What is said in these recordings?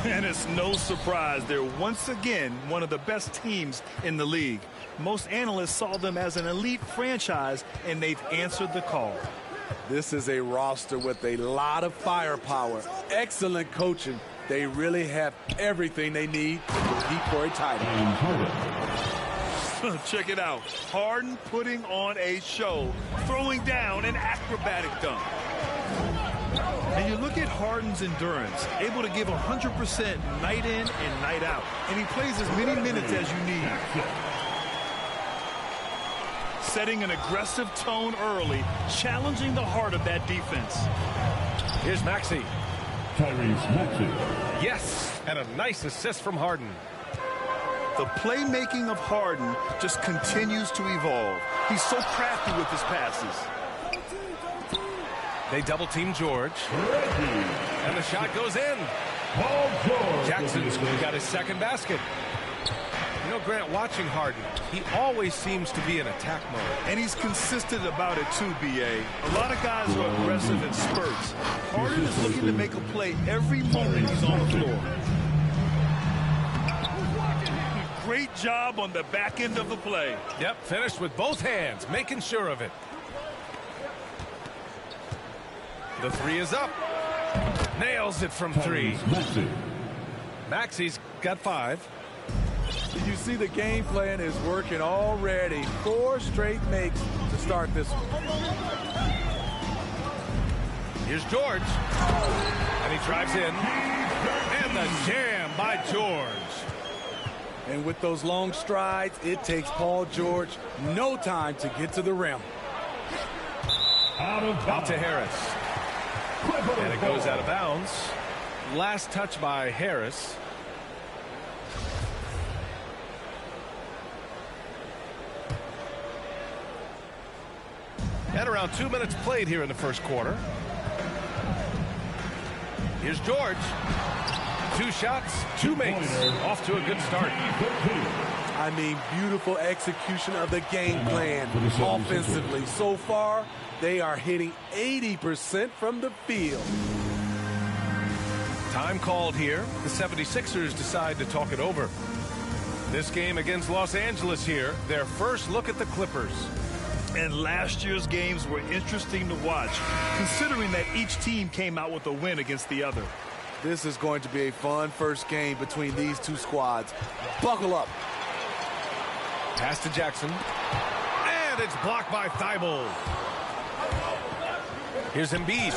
And it's no surprise they're once again one of the best teams in the league. Most analysts saw them as an elite franchise, and they've answered the call. This is a roster with a lot of firepower, excellent coaching. They really have everything they need to compete for a title. Check it out. Harden putting on a show, throwing down an acrobatic dunk. And you look at Harden's endurance, able to give 100% night in and night out. And he plays as many minutes as you need. Setting an aggressive tone early, challenging the heart of that defense. Here's Maxey. Tyrese Maxey. Yes, and a nice assist from Harden. The playmaking of Harden just continues to evolve. He's so crafty with his passes. They double-team George. And the shot goes in. Jackson's got his second basket. You know, Grant, watching Harden, he always seems to be in attack mode. And he's consistent about it too, B.A. A lot of guys are aggressive in spurts. Harden is looking to make a play every moment he's on the floor. Great job on the back end of the play. Yep, finished with both hands, making sure of it. The three is up. Nails it from three. Maxey's got 5. You see the game plan is working already. 4 straight makes to start this one. Here's George. And he drives in. And the jam by George. And with those long strides, it takes Paul George no time to get to the rim. Out to Harris. And it goes out of bounds. Last touch by Harris. And around 2 minutes played here in the first quarter. Here's George. 2 shots, 2 makes. Off to a good start. I mean, beautiful execution of the game plan offensively. So far, they are hitting 80% from the field. Time called here. The 76ers decide to talk it over. This game against Los Angeles here, their first look at the Clippers. And last year's games were interesting to watch, considering that each team came out with a win against the other. This is going to be a fun first game between these two squads. Buckle up. Pass to Jackson. And it's blocked by Thibault. Here's Embiid.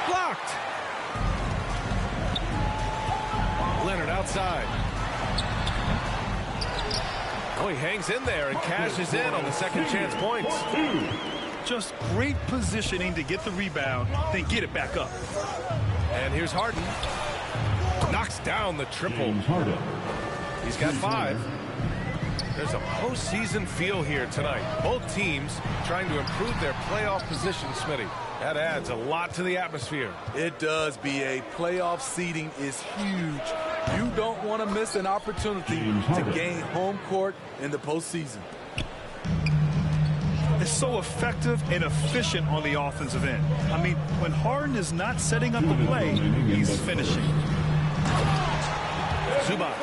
Blocked. Leonard outside. Oh, he hangs in there and cashes in on the second chance points. Just great positioning to get the rebound, then get it back up. And here's Harden. Knocks down the triple. He's got 5. There's a postseason feel here tonight. Both teams trying to improve their playoff position, Smitty. That adds a lot to the atmosphere. It does, B.A. Playoff seeding is huge. You don't want to miss an opportunity to gain home court in the postseason. It's so effective and efficient on the offensive end. I mean, when Harden is not setting up the play, he's finishing. Zubac.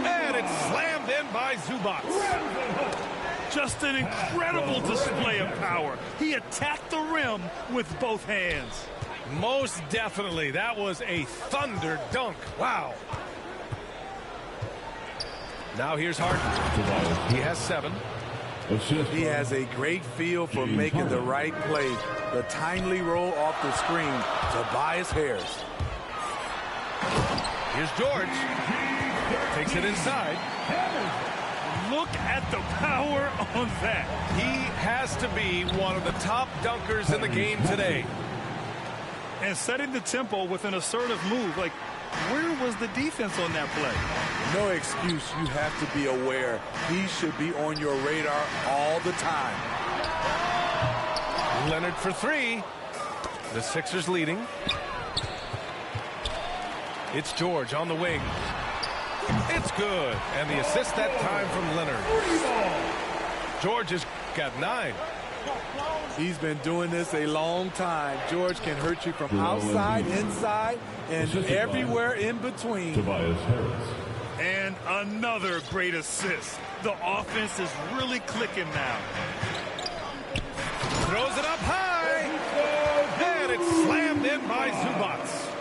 And it's slammed in by Zubac. Just an incredible display of power. He attacked the rim with both hands. Most definitely. That was a thunder dunk. Wow. Now here's Harden. He has 7. He has a great feel for making the right play. The timely roll off the screen. Tobias Harris. Here's George. Takes it inside. Look at the power on that. He has to be one of the top dunkers in the game today. And setting the tempo with an assertive move. Like, where was the defense on that play? No excuse. You have to be aware. He should be on your radar all the time. Leonard for 3. The Sixers leading. It's George on the wing. It's good. And the assist that time from Leonard. George has got 9. He's been doing this a long time. George can hurt you from outside, inside, and everywhere in between. Tobias Harris. And another great assist. The offense is really clicking now. Throws it up high. And it's slammed in by Zubats.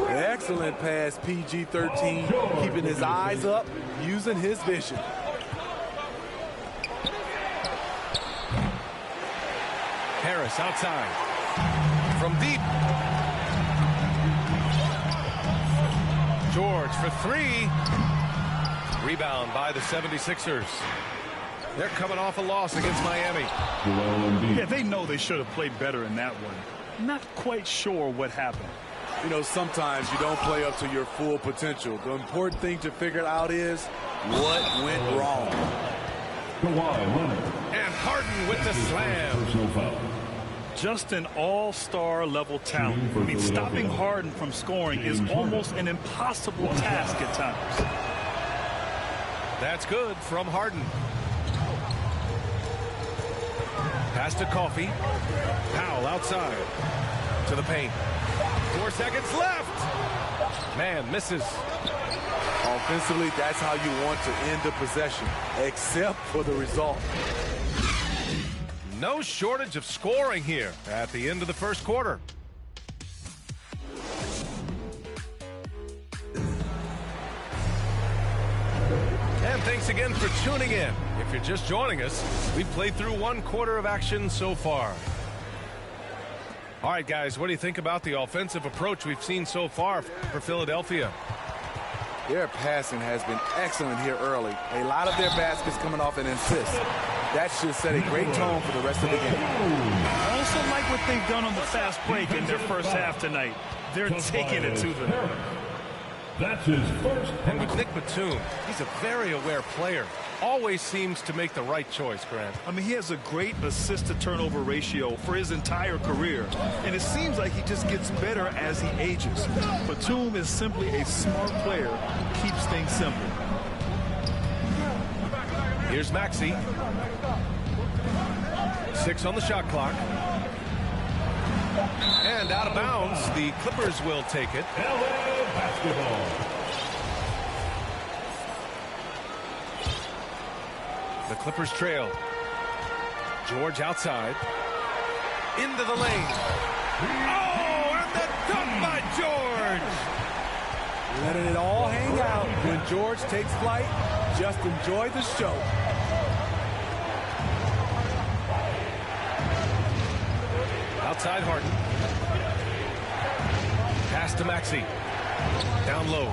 Excellent pass, PG-13, keeping his eyes up, using his vision. Harris outside. From deep. George for three. Rebound by the 76ers. They're coming off a loss against Miami. Yeah, they know they should have played better in that one. Not quite sure what happened. You know, sometimes you don't play up to your full potential. The important thing to figure out is what went wrong. And Harden with the slam. Personal foul. Just an all-star level talent. I mean, stopping Harden from scoring is almost an impossible task at times. That's good from Harden. Pass to Coffey. Powell outside to the paint. 4 seconds left. Man misses. Offensively, that's how you want to end the possession, except for the result. No shortage of scoring here at the end of the first quarter. And thanks again for tuning in. If you're just joining us, we've played through 1 quarter of action so far. All right, guys, what do you think about the offensive approach we've seen so far for Philadelphia? Their passing has been excellent here early. A lot of their baskets coming off an assist. That should set a great tone for the rest of the game. I also like what they've done on the fast break in their first half tonight. They're taking it to them. That's his first. And with Nick Batum, he's a very aware player. Always seems to make the right choice, Grant. I mean, he has a great assist-to-turnover ratio for his entire career. And it seems like he just gets better as he ages. Batum is simply a smart player who keeps things simple. Here's Maxey. 6 on the shot clock. And out of bounds, the Clippers will take it. LA basketball. The Clippers trail. George outside. Into the lane. Oh, and the dunk by George! Letting it all hang out. When George takes flight, just enjoy the show. Outside Harden. Pass to Maxey. Down low.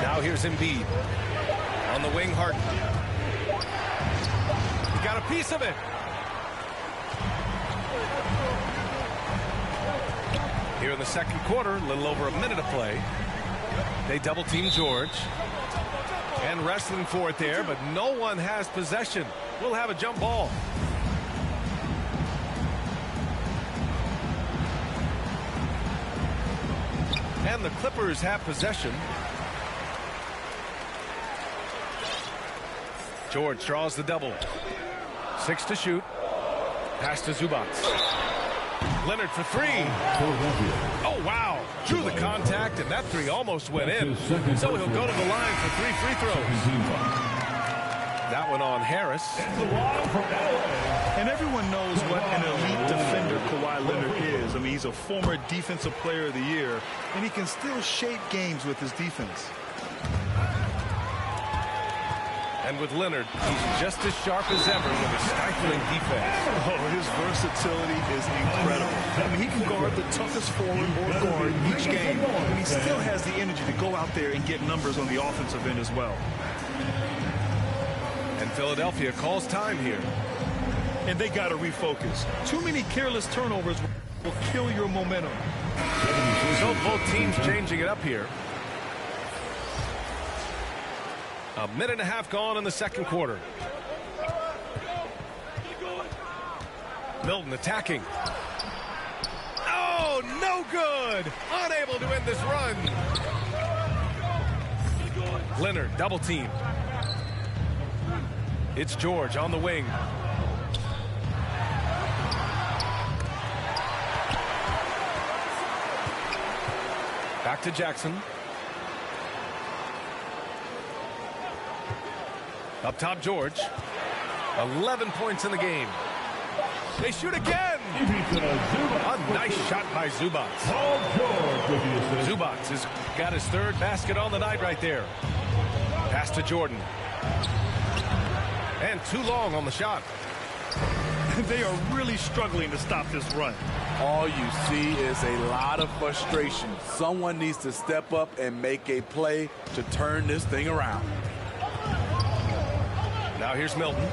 Now here's Embiid. On the wing, Harden. He got a piece of it. Here in the second quarter, a little over a minute of play. They double team George. And wrestling for it there, but no one has possession. We'll have a jump ball. And the Clippers have possession. George draws the double. 6 to shoot. Pass to Zubats. Leonard for 3. Oh, wow. Drew the contact, and that 3 almost went in. So he'll go to the line for 3 free throws. That one on Harris. And everyone knows what an elite defender Kawhi Leonard is. I mean, he's a former Defensive Player of the Year, and he can still shape games with his defense. And with Leonard, he's just as sharp as ever with a stifling defense. Oh, his versatility is incredible. I mean, he can guard the toughest forward or guard each game, and he still has the energy to go out there and get numbers on the offensive end as well. And Philadelphia calls time here. And they got to refocus. Too many careless turnovers will kill your momentum. So both teams changing it up here. A minute and a half gone in the second quarter. Milton attacking. Oh, no good. Unable to end this run. Leonard double team. It's George on the wing. Back to Jackson. Up top, George. 11 points in the game. They shoot again. A nice shot by Zubac. Zubac has got his third basket on the night right there. Pass to Jordan. And too long on the shot. They are really struggling to stop this run. All you see is a lot of frustration. Someone needs to step up and make a play to turn this thing around. Now here's Milton.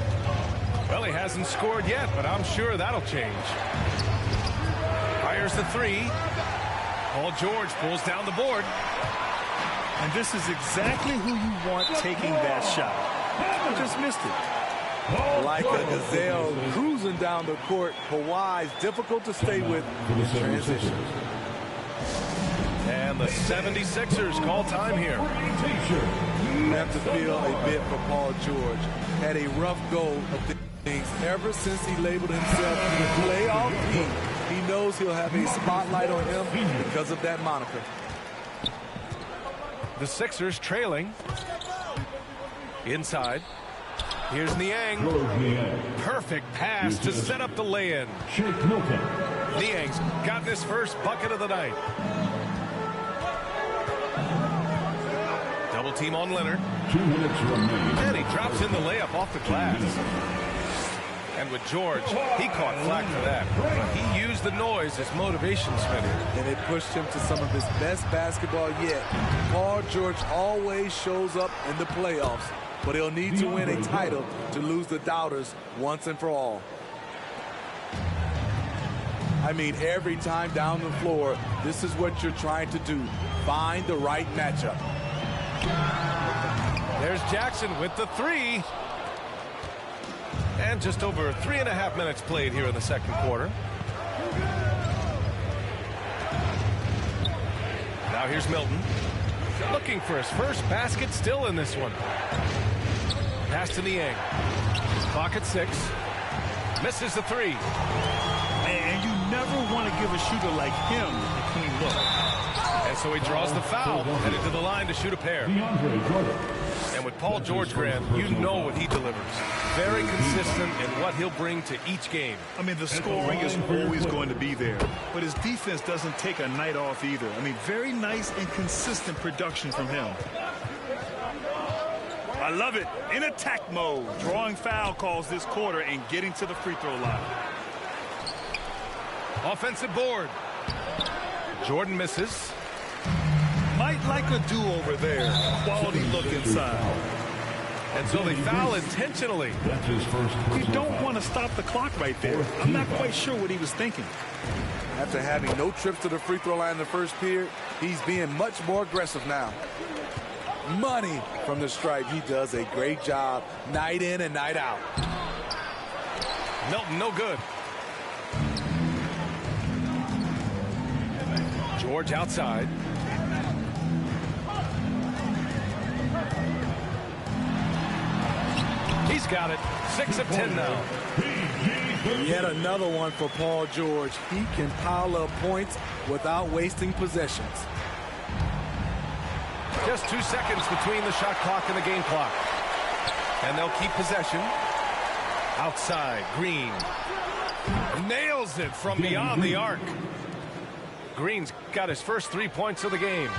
Well, he hasn't scored yet, but I'm sure that'll change. Fires the three. Paul George pulls down the board. And this is exactly who you want taking that shot. Just missed it. Like a gazelle cruising down the court, Kawhi's difficult to stay with in transition. And the 76ers call time here. You have to feel a bit for Paul George. Had a rough go of things ever since he labeled himself the playoff king. He knows he'll have a spotlight on him because of that moniker. The Sixers trailing. Inside. Here's Niang. Perfect pass to set up the lay-in. Niang's got his first bucket of the night. Double team on Leonard. 2 minutes remaining. And he drops in the layup off the glass. And with George, he caught flack for that. He used the noise as motivation spinner. And it pushed him to some of his best basketball yet. Paul George always shows up in the playoffs, but he'll need to win a title to lose the doubters once and for all. I mean, every time down the floor, this is what you're trying to do. Find the right matchup. There's Jackson with the three. And just over 3.5 minutes played here in the second quarter. Now here's Milton. Looking for his first basket still in this one. Pass to Niang. Clock at 6. Misses the three. And you never want to give a shooter like him a clean look. And so he draws the foul, headed to the line to shoot a pair. And with Paul George, Grant, you know what he delivers. Very consistent in what he'll bring to each game. I mean, the scoring is always going to be there, but his defense doesn't take a night off either. I mean, very nice and consistent production from him. I love it. In attack mode, drawing foul calls this quarter and getting to the free throw line. Offensive board. Jordan misses. Might like a do-over there. Quality look inside. And so they foul intentionally. That's his first. You don't want to stop the clock right there. I'm not quite sure what he was thinking. After having no trips to the free throw line in the first period, he's being much more aggressive now. Money from the stripe. He does a great job night in and night out. Milton, no good. George outside. He's got it. 6 of 10 now. Yet another one for Paul George. He can pile up points without wasting possessions. Just 2 seconds between the shot clock and the game clock. And they'll keep possession. Outside, Green. Nails it from beyond the arc. Green's got his first 3 points of the game.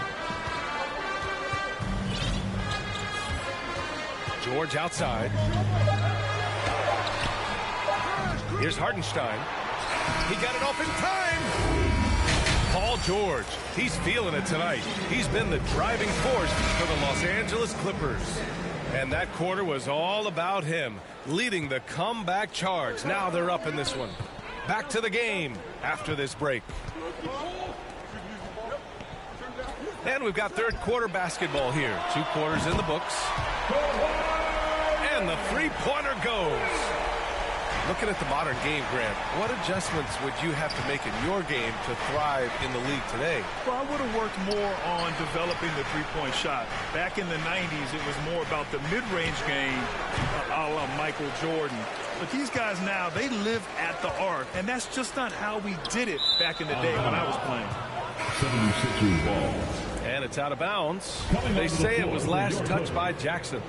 George outside. Here's Hartenstein. He got it off in time. Paul George, he's feeling it tonight. He's been the driving force for the Los Angeles Clippers. And that quarter was all about him, leading the comeback charge. Now they're up in this one. Back to the game after this break. And we've got third quarter basketball here. 2 quarters in the books. And the three-pointer goes. Looking at the modern game, Grant, what adjustments would you have to make in your game to thrive in the league today? Well, I would have worked more on developing the three-point shot. Back in the 90s, it was more about the mid-range game, a la Michael Jordan. But these guys now, they live at the arc, and that's just not how we did it back in the day when I was playing. 76ers ball. And it's out of bounds. They say it was last touched by Jackson.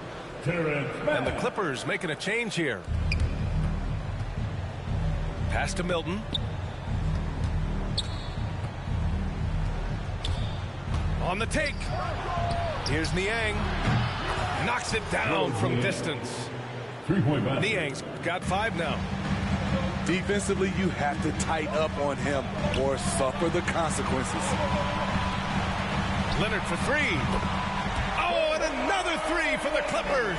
And the Clippers making a change here. Pass to Milton. On the take. Here's Niang. Knocks it down from distance. Niang's got 5 now. Defensively, you have to tighten up on him or suffer the consequences. Leonard for 3. Oh, and another 3 for the Clippers.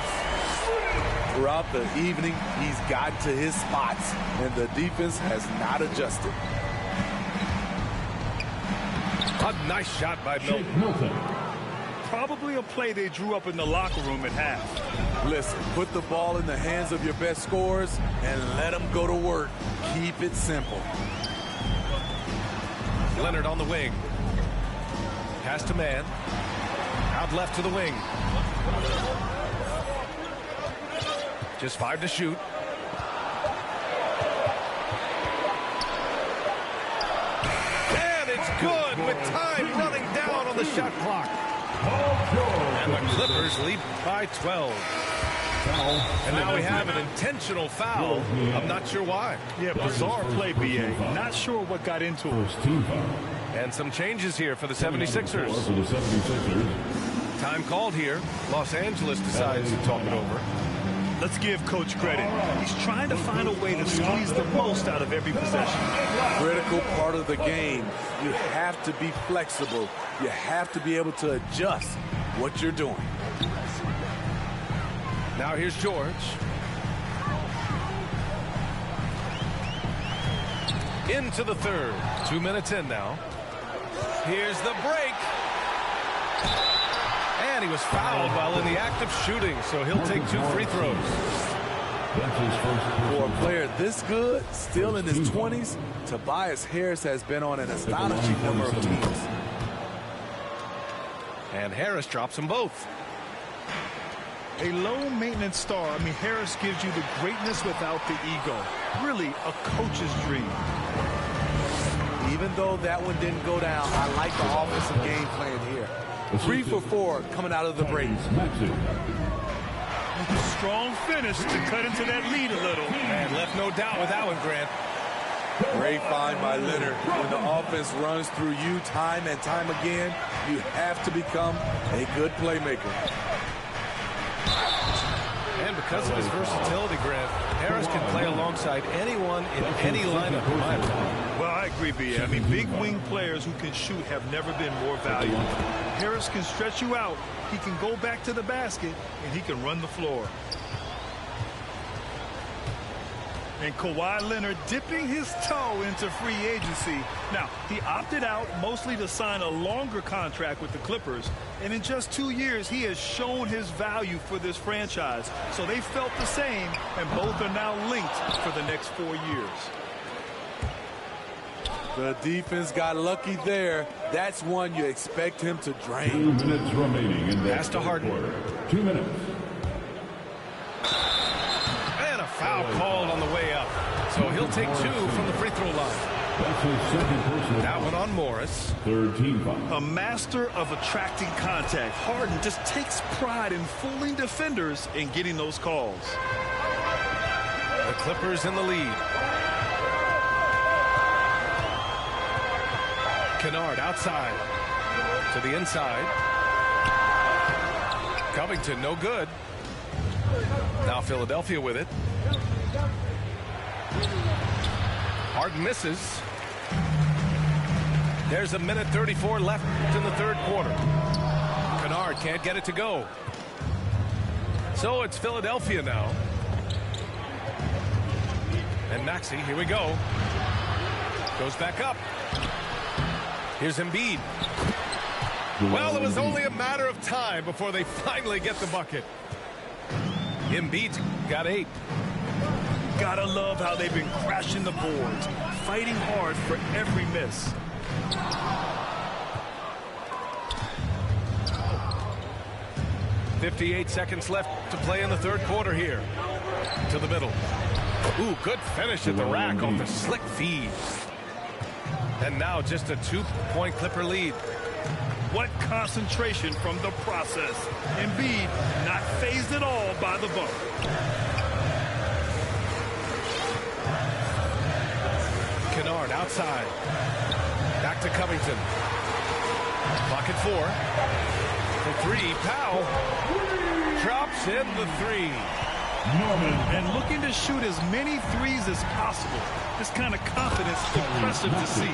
Throughout the evening, he's gotten to his spots, and the defense has not adjusted. A nice shot by Milton. Probably a play they drew up in the locker room at half. Listen, put the ball in the hands of your best scorers and let them go to work. Keep it simple. Leonard on the wing. Pass to man. Out left to the wing. Just 5 to shoot. And it's good with time running down on the shot clock. And the Clippers lead by 12. And now we have an intentional foul. I'm not sure why. Yeah, bizarre play, B.A. Not sure what got into it. And some changes here for the 76ers. Time called here. Los Angeles decides to talk it over. Let's give Coach credit. He's trying to find a way to squeeze the most out of every possession. Critical part of the game. You have to be flexible. You have to be able to adjust what you're doing. Now here's George. Into the third. 2 minutes in now. Here's the break. And he was fouled while in the act of shooting, so he'll take 2 free throws. For a player this good, still in his 20s, Tobias Harris has been on an astonishing number of teams. And Harris drops them both. A low-maintenance star. I mean, Harris gives you the greatness without the ego. Really a coach's dream. Even though that one didn't go down, I like the offensive game plan here. 3 for 4 coming out of the break. Strong finish to cut into that lead a little. And left no doubt with that one, Grant. Great find by Leonard. When the offense runs through you time and time again, you have to become a good playmaker. And because of his versatility, Grant, Harris can play alongside anyone in any lineup. Well, I agree, B.A. I mean, big wing players who can shoot have never been more valuable. Harris can stretch you out. He can go back to the basket, and he can run the floor. And Kawhi Leonard dipping his toe into free agency. Now, he opted out mostly to sign a longer contract with the Clippers. And in just 2 years, he has shown his value for this franchise. So they felt the same, and both are now linked for the next 4 years. The defense got lucky there. That's one you expect him to drain. 2 minutes remaining in the Pass to Harden. 2 minutes. And a foul called on the way up. So he'll take 2 from the free throw line. That's his second personal. That one on Morris. Third team foul. A master of attracting contact. Harden just takes pride in fooling defenders and getting those calls. The Clippers in the lead. Kennard outside to the inside. Covington no good. Now Philadelphia with it. Harden misses. There's 1:34 left in the third quarter. Kennard can't get it to go. So it's Philadelphia now. And Maxey, here we go. Goes back up. Here's Embiid. Well, it was only a matter of time before they finally get the bucket. Embiid's got 8. Gotta love how they've been crashing the boards, fighting hard for every miss. .58 seconds left to play in the third quarter here. To the middle. Ooh, good finish at the rack off the slick feed. And now just a 2-point Clipper lead. What concentration from the process. Embiid not fazed at all by the bump. Kennard outside. Back to Covington. Clock at 4. For 3, Powell drops in the 3. And looking to shoot as many threes as possible. This kind of confidence, impressive to see.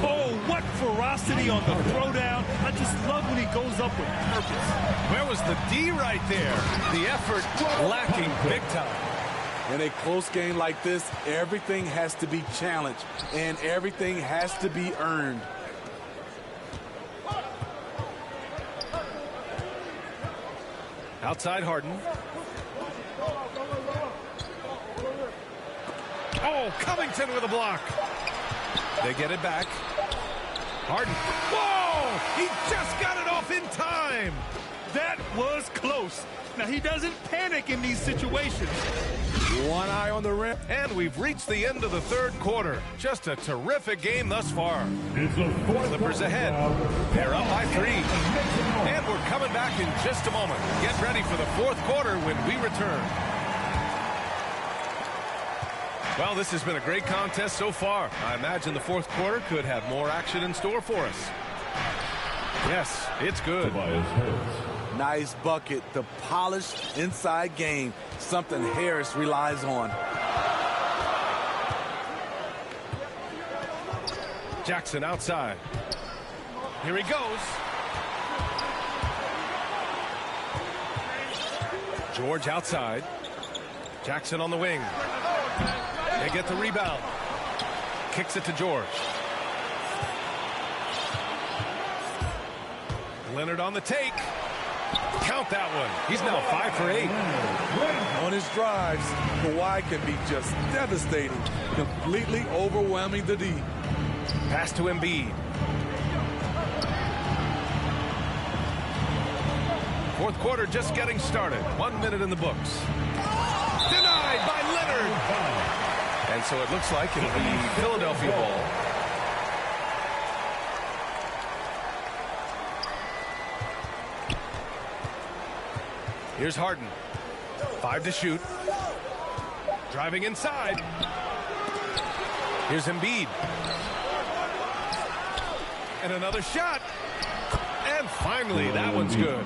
Oh, what ferocity on the throwdown. I just love when he goes up with purpose. Where was the D right there? The effort lacking big time. In a close game like this, everything has to be challenged and everything has to be earned. Outside Harden. Oh, Covington with a block. They get it back. Harden. Whoa! He just got it off in time. That was close. Now, he doesn't panic in these situations. One eye on the rim. And we've reached the end of the third quarter. Just a terrific game thus far. Clippers ahead. They're up by 3. And we're coming back in just a moment. Get ready for the fourth quarter when we return. Well, this has been a great contest so far. I imagine the fourth quarter could have more action in store for us. Yes, it's good. Nice bucket. The polished inside game. Something Harris relies on. Jackson outside. Here he goes. George outside. Jackson on the wing. They get the rebound. Kicks it to George. Leonard on the take. Count that one. He's now 5 for 8. On his drives, Kawhi can be just devastating, completely overwhelming the D. Pass to Embiid. Fourth quarter just getting started. 1 minute in the books. Denied by Leonard. And so it looks like it'll be Philadelphia ball. Here's Harden. 5 to shoot. Driving inside. Here's Embiid. And another shot. And finally, that one's good.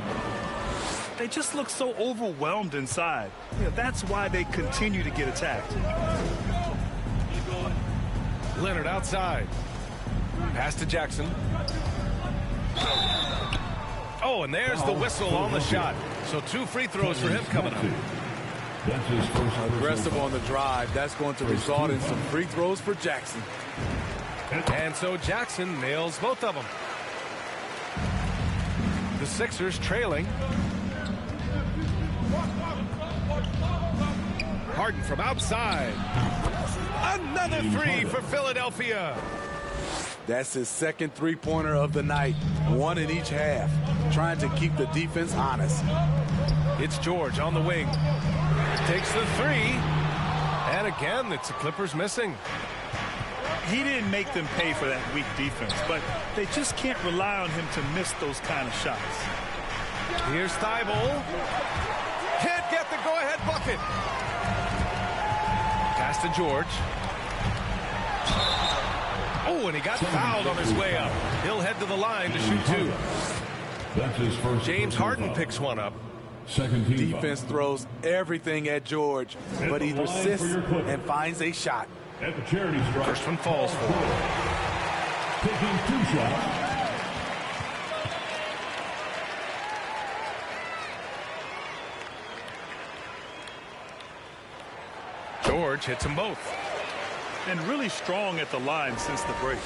They just look so overwhelmed inside. You know, that's why they continue to get attacked. Leonard outside. Pass to Jackson. Oh, and there's the whistle on the shot. So 2 free throws for him coming up. Aggressive on the drive. That's going to result in some free throws for Jackson. And so Jackson nails both of them. The Sixers trailing. Harden from outside. Another 3 for Philadelphia. That's his second three-pointer of the night. 1 in each half. Trying to keep the defense honest. It's George on the wing. Takes the 3. And again, it's the Clippers missing. He didn't make them pay for that weak defense, but they just can't rely on him to miss those kind of shots. Here's Thibault. Can't get the go-ahead bucket. Pass to George. Oh, and he got fouled on his way up. He'll head to the line to shoot 2. That's his first. James Harden picks one up. Second team. Defense throws everything at George, but he persists and finds a shot. At the charity stripe. First one falls for him. Taking 2 shots. George hits them both. And really strong at the line since the break.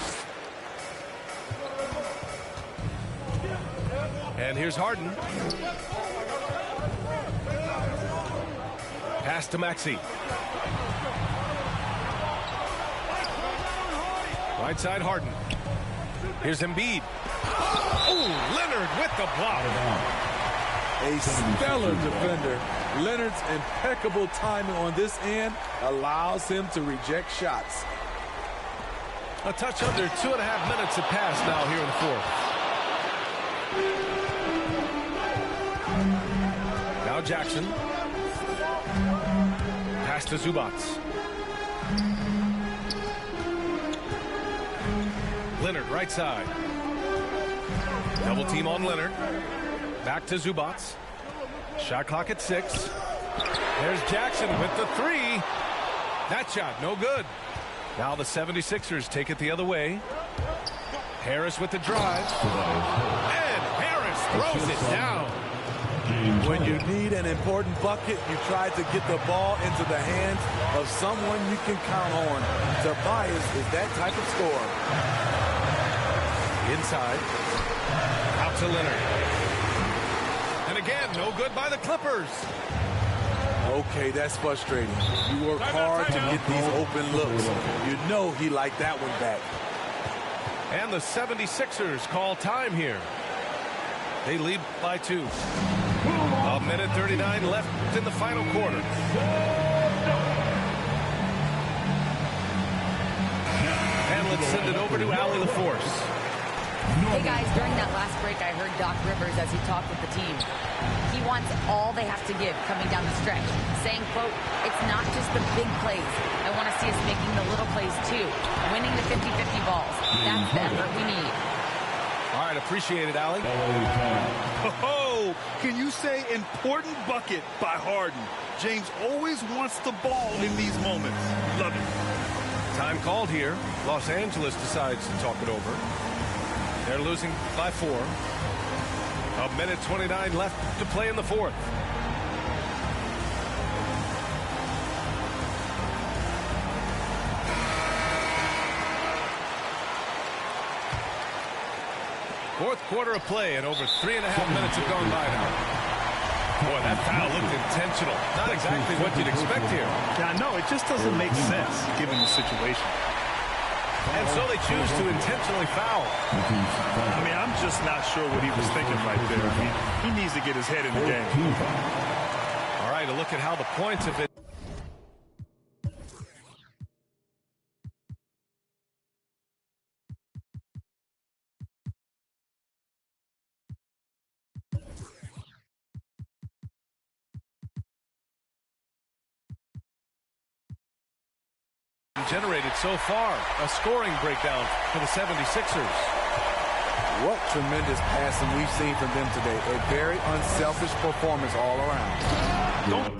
And here's Harden. Pass to Maxey. Right side Harden. Here's Embiid. Oh, Leonard with the block. A stellar defender. Leonard's impeccable timing on this end allows him to reject shots. A touch under 2.5 minutes have passed now here in the fourth. Now Jackson. Pass to Zubats. Leonard, right side. Double team on Leonard. Back to Zubats. Shot clock at 6. There's Jackson with the 3. That shot, no good. Now the 76ers take it the other way. Harris with the drive. And Harris throws it down. When you need an important bucket, you try to get the ball into the hands of someone you can count on. Tobias is that type of scorer. Inside. Out to Leonard. And again, no good by the Clippers. Okay, that's frustrating. You work hard to get these open looks. You know he liked that one back. And the 76ers call time here. They lead by 2. A minute 39 left in the final quarter. And let's send it over to Allie LaForce. Hey guys, during that last break, I heard Doc Rivers as he talked with the team. He wants all they have to give coming down the stretch, saying, quote, it's not just the big plays. I want to see us making the little plays too, winning the 50-50 balls. That's the effort we need. All right, appreciate it, Allie. Oh, can you say important bucket by Harden? James always wants the ball in these moments. Love it. Time called here. Los Angeles decides to talk it over. They're losing by 4. A minute 29 left to play in the 4th. Fourth quarter of play, and over 3.5 minutes have gone by now. Boy, that foul looked intentional. Not exactly what you'd expect here. Yeah, no, it just doesn't make sense given the situation. And so they choose to intentionally foul. I mean, I'm just not sure what he was thinking right there. He needs to get his head in the game. All right, a look at how the points have been. Generated so far. A scoring breakdown for the 76ers. What tremendous passing we've seen from them today. A very unselfish performance all around. Don't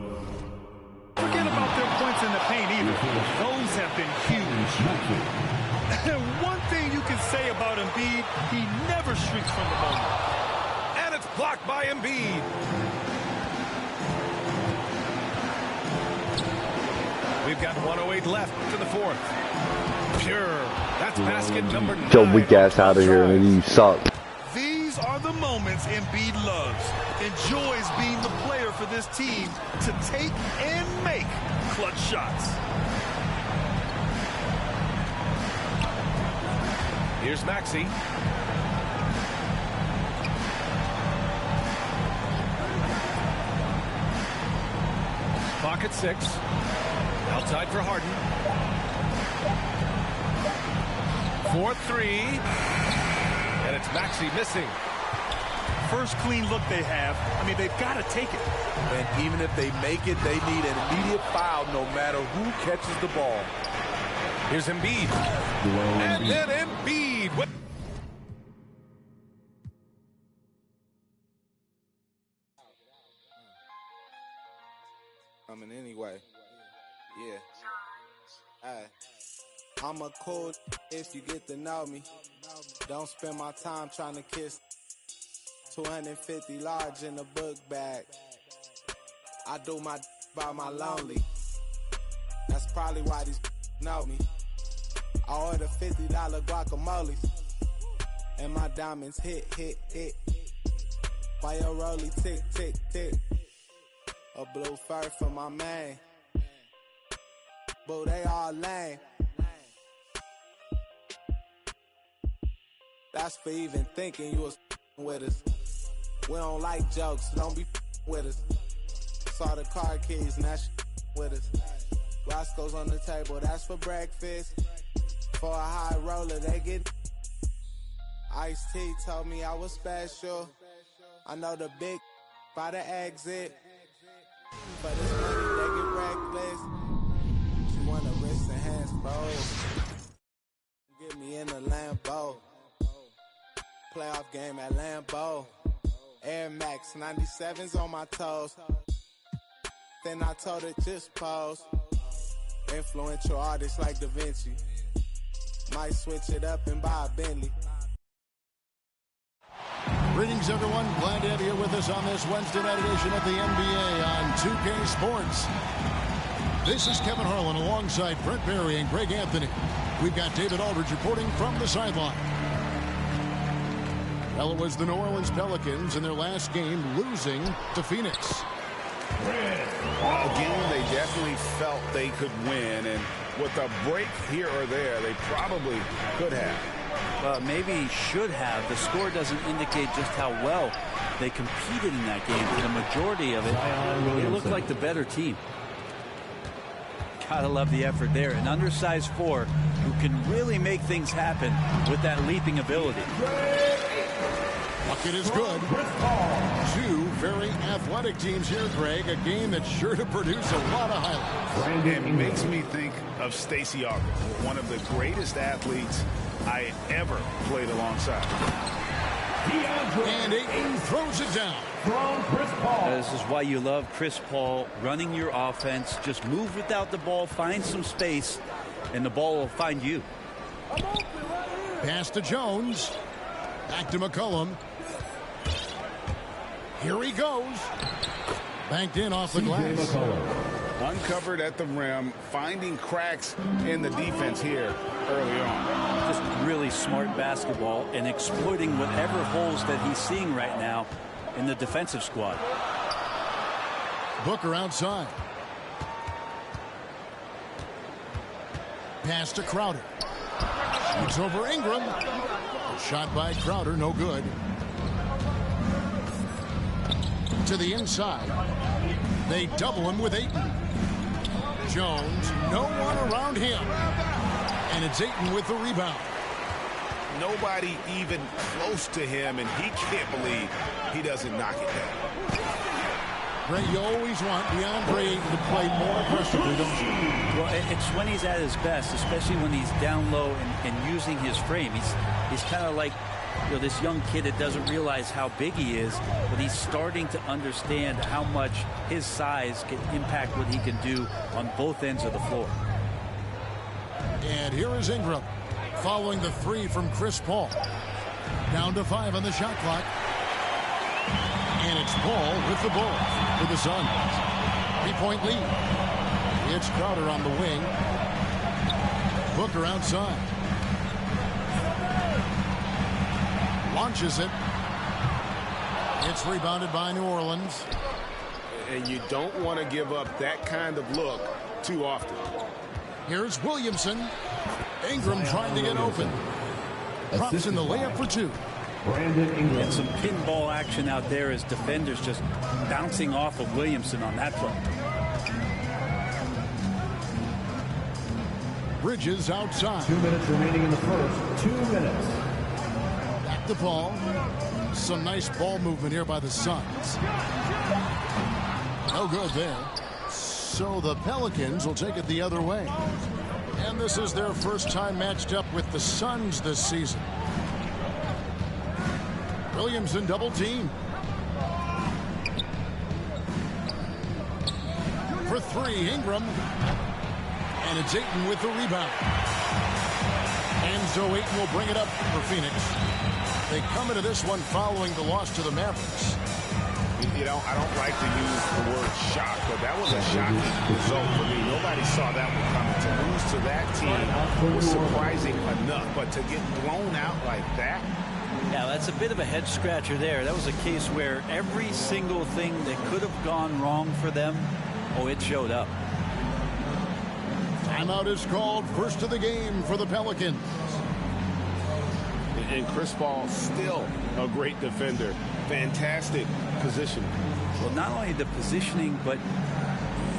forget about their points in the paint either. Those have been huge. And one thing you can say about Embiid, he never shrinks from the moment. And it's blocked by Embiid. We've got 1:08 left to the 4th. Pure. That's basket number 9. Get your weak ass out of here, nigga. You suck. These are the moments Embiid loves. Enjoys being the player for this team to take and make clutch shots. Here's Maxey. Clock at 6. Outside for Harden. 4-3. And it's Maxey missing. First clean look they have. I mean, they've got to take it. And even if they make it, they need an immediate foul no matter who catches the ball. Here's Embiid. And then Embiid. Coming anyway. Yeah. I'm a cool if you get to know me. Don't spend my time trying to kiss. 250 large in a book bag. I do my by my lonely. That's probably why these know me. I order $50 guacamole. And my diamonds hit. Why your rollie tick, tick, tick. A blue fur for my man. Boo, they all lame. That's for even thinking you was with us. We don't like jokes, don't be with us. Saw the car keys and that's with us. Roscoe's on the table, that's for breakfast. For a high roller, they get. Ice-T told me I was special. I know the big by the exit. For this money, they get reckless. She wanna wrist and hands, bro. Get me in the Lambo. Playoff game at Lambeau. Air Max 97s on my toes. Then I told her just pose. Influential artists like Da Vinci. Might switch it up and buy a Bentley. Greetings, everyone. Glad to have you with us on this Wednesday night edition of the NBA on 2K Sports. This is Kevin Harlan alongside Brent Barry and Greg Anthony. We've got David Aldridge reporting from the sideline. Well, it was the New Orleans Pelicans in their last game losing to Phoenix. A game they definitely felt they could win, and with a break here or there, they probably could have. Maybe should have. The score doesn't indicate just how well they competed in that game. For the majority of it, they looked like the better team. Gotta love the effort there. An undersized four who can really make things happen with that leaping ability. Bucket is good. Two very athletic teams here, Greg. A game that's sure to produce a lot of highlights. It makes me think of Stacey August, one of the greatest athletes I ever played alongside. And Ayton throws it down. This is why you love Chris Paul running your offense. Just move without the ball, find some space, and the ball will find you. Pass to Jones. Back to McCollum. Here he goes. Banked in off the glass. Uncovered at the rim, finding cracks in the defense here early on. Just really smart basketball and exploiting whatever holes that he's seeing right now in the defensive squad. Booker outside. Pass to Crowder. Shoots over Ingram. Shot by Crowder, no good. To the inside. They double him with Ayton. Jones, no one around him. And it's Ayton with the rebound. Nobody even close to him, and he can't believe he doesn't knock it down. Ray, you always want DeAndre Ayton to play more aggressively, don't you? Well, it's when he's at his best, especially when he's down low and using his frame. He's kind of like, you know, this young kid that doesn't realize how big he is, but he's starting to understand how much his size can impact what he can do on both ends of the floor. And here is Ingram following the three from Chris Paul. Down to 5 on the shot clock. And it's Paul with the ball for the Suns. 3-point lead. It's Crowder on the wing. Booker outside. Launches it. It's rebounded by New Orleans. And you don't want to give up that kind of look too often. Here's Williamson. Ingram trying to get open. Drops in the layup for 2. And some pinball action out there as defenders just bouncing off of Williamson on that play. Bridges outside. 2 minutes remaining in the first. 2 minutes. Back to Paul. Some nice ball movement here by the Suns. No good there. So the Pelicans will take it the other way. And this is their first time matched up with the Suns this season. Williamson double team. For 3, Ingram. And it's Ayton with the rebound. And so Ayton will bring it up for Phoenix. They come into this one following the loss to the Mavericks. You know, I don't like to use the word shock, but that was a shocking result for me. Nobody saw that one coming. To lose to that team was surprising enough, but to get blown out like that. Yeah, that's a bit of a head scratcher there. That was a case where every single thing that could have gone wrong for them, it showed up. Timeout is called. First of the game for the Pelicans. And Chris Paul still a great defender. Fantastic positioning. Well, not only the positioning, but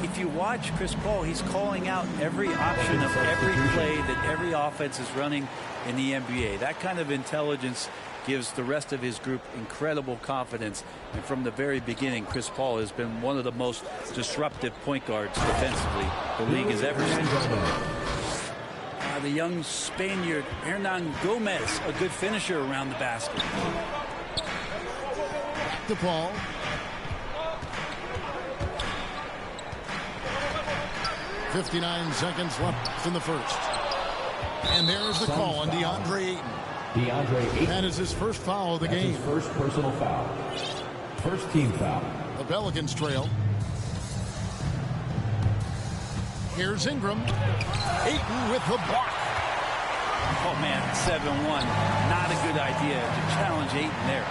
if you watch Chris Paul, he's calling out every option of every play that every offense is running in the NBA. That kind of intelligence gives the rest of his group incredible confidence. And from the very beginning, Chris Paul has been one of the most disruptive point guards defensively the league has ever seen. The young Spaniard Hernan Gomez, a good finisher around the basket. Back to Paul. .59 seconds left in the first. And there's the call on DeAndre Ayton. That is his first foul of the game. His first personal foul. First team foul. The Pelicans trail. Here's Ingram. Ayton with the block. Oh, man, 7-1. Not a good idea to challenge Ayton there.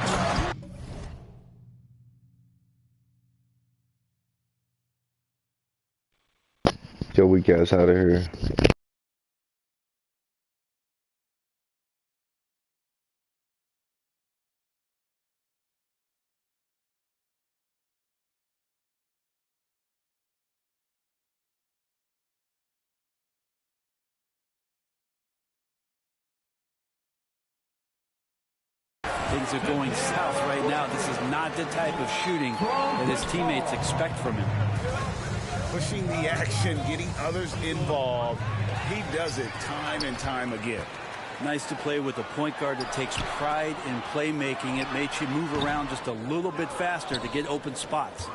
Your weak ass out of here. Things are going south right now. This is not the type of shooting that his teammates expect from him. Pushing the action, getting others involved. He does it time and time again. Nice to play with a point guard that takes pride in playmaking. It makes you move around just a little bit faster to get open spots.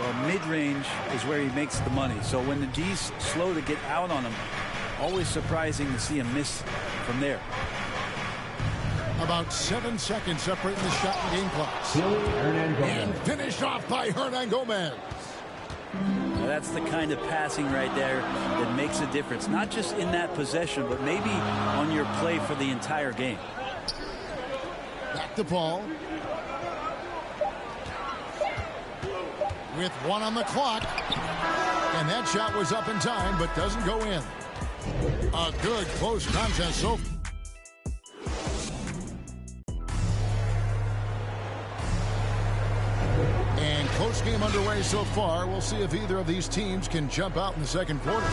Well, mid-range is where he makes the money. So when the D's slow to get out on him, always surprising to see him miss from there. About 7 seconds separating the shot and game clocks. And finished off by Hernan Gomez. Now that's the kind of passing right there that makes a difference. Not just in that possession, but maybe on your play for the entire game. Back to Paul. With 1 on the clock. And that shot was up in time, but doesn't go in. A good close contest so far. Close game underway so far. We'll see if either of these teams can jump out in the second quarter.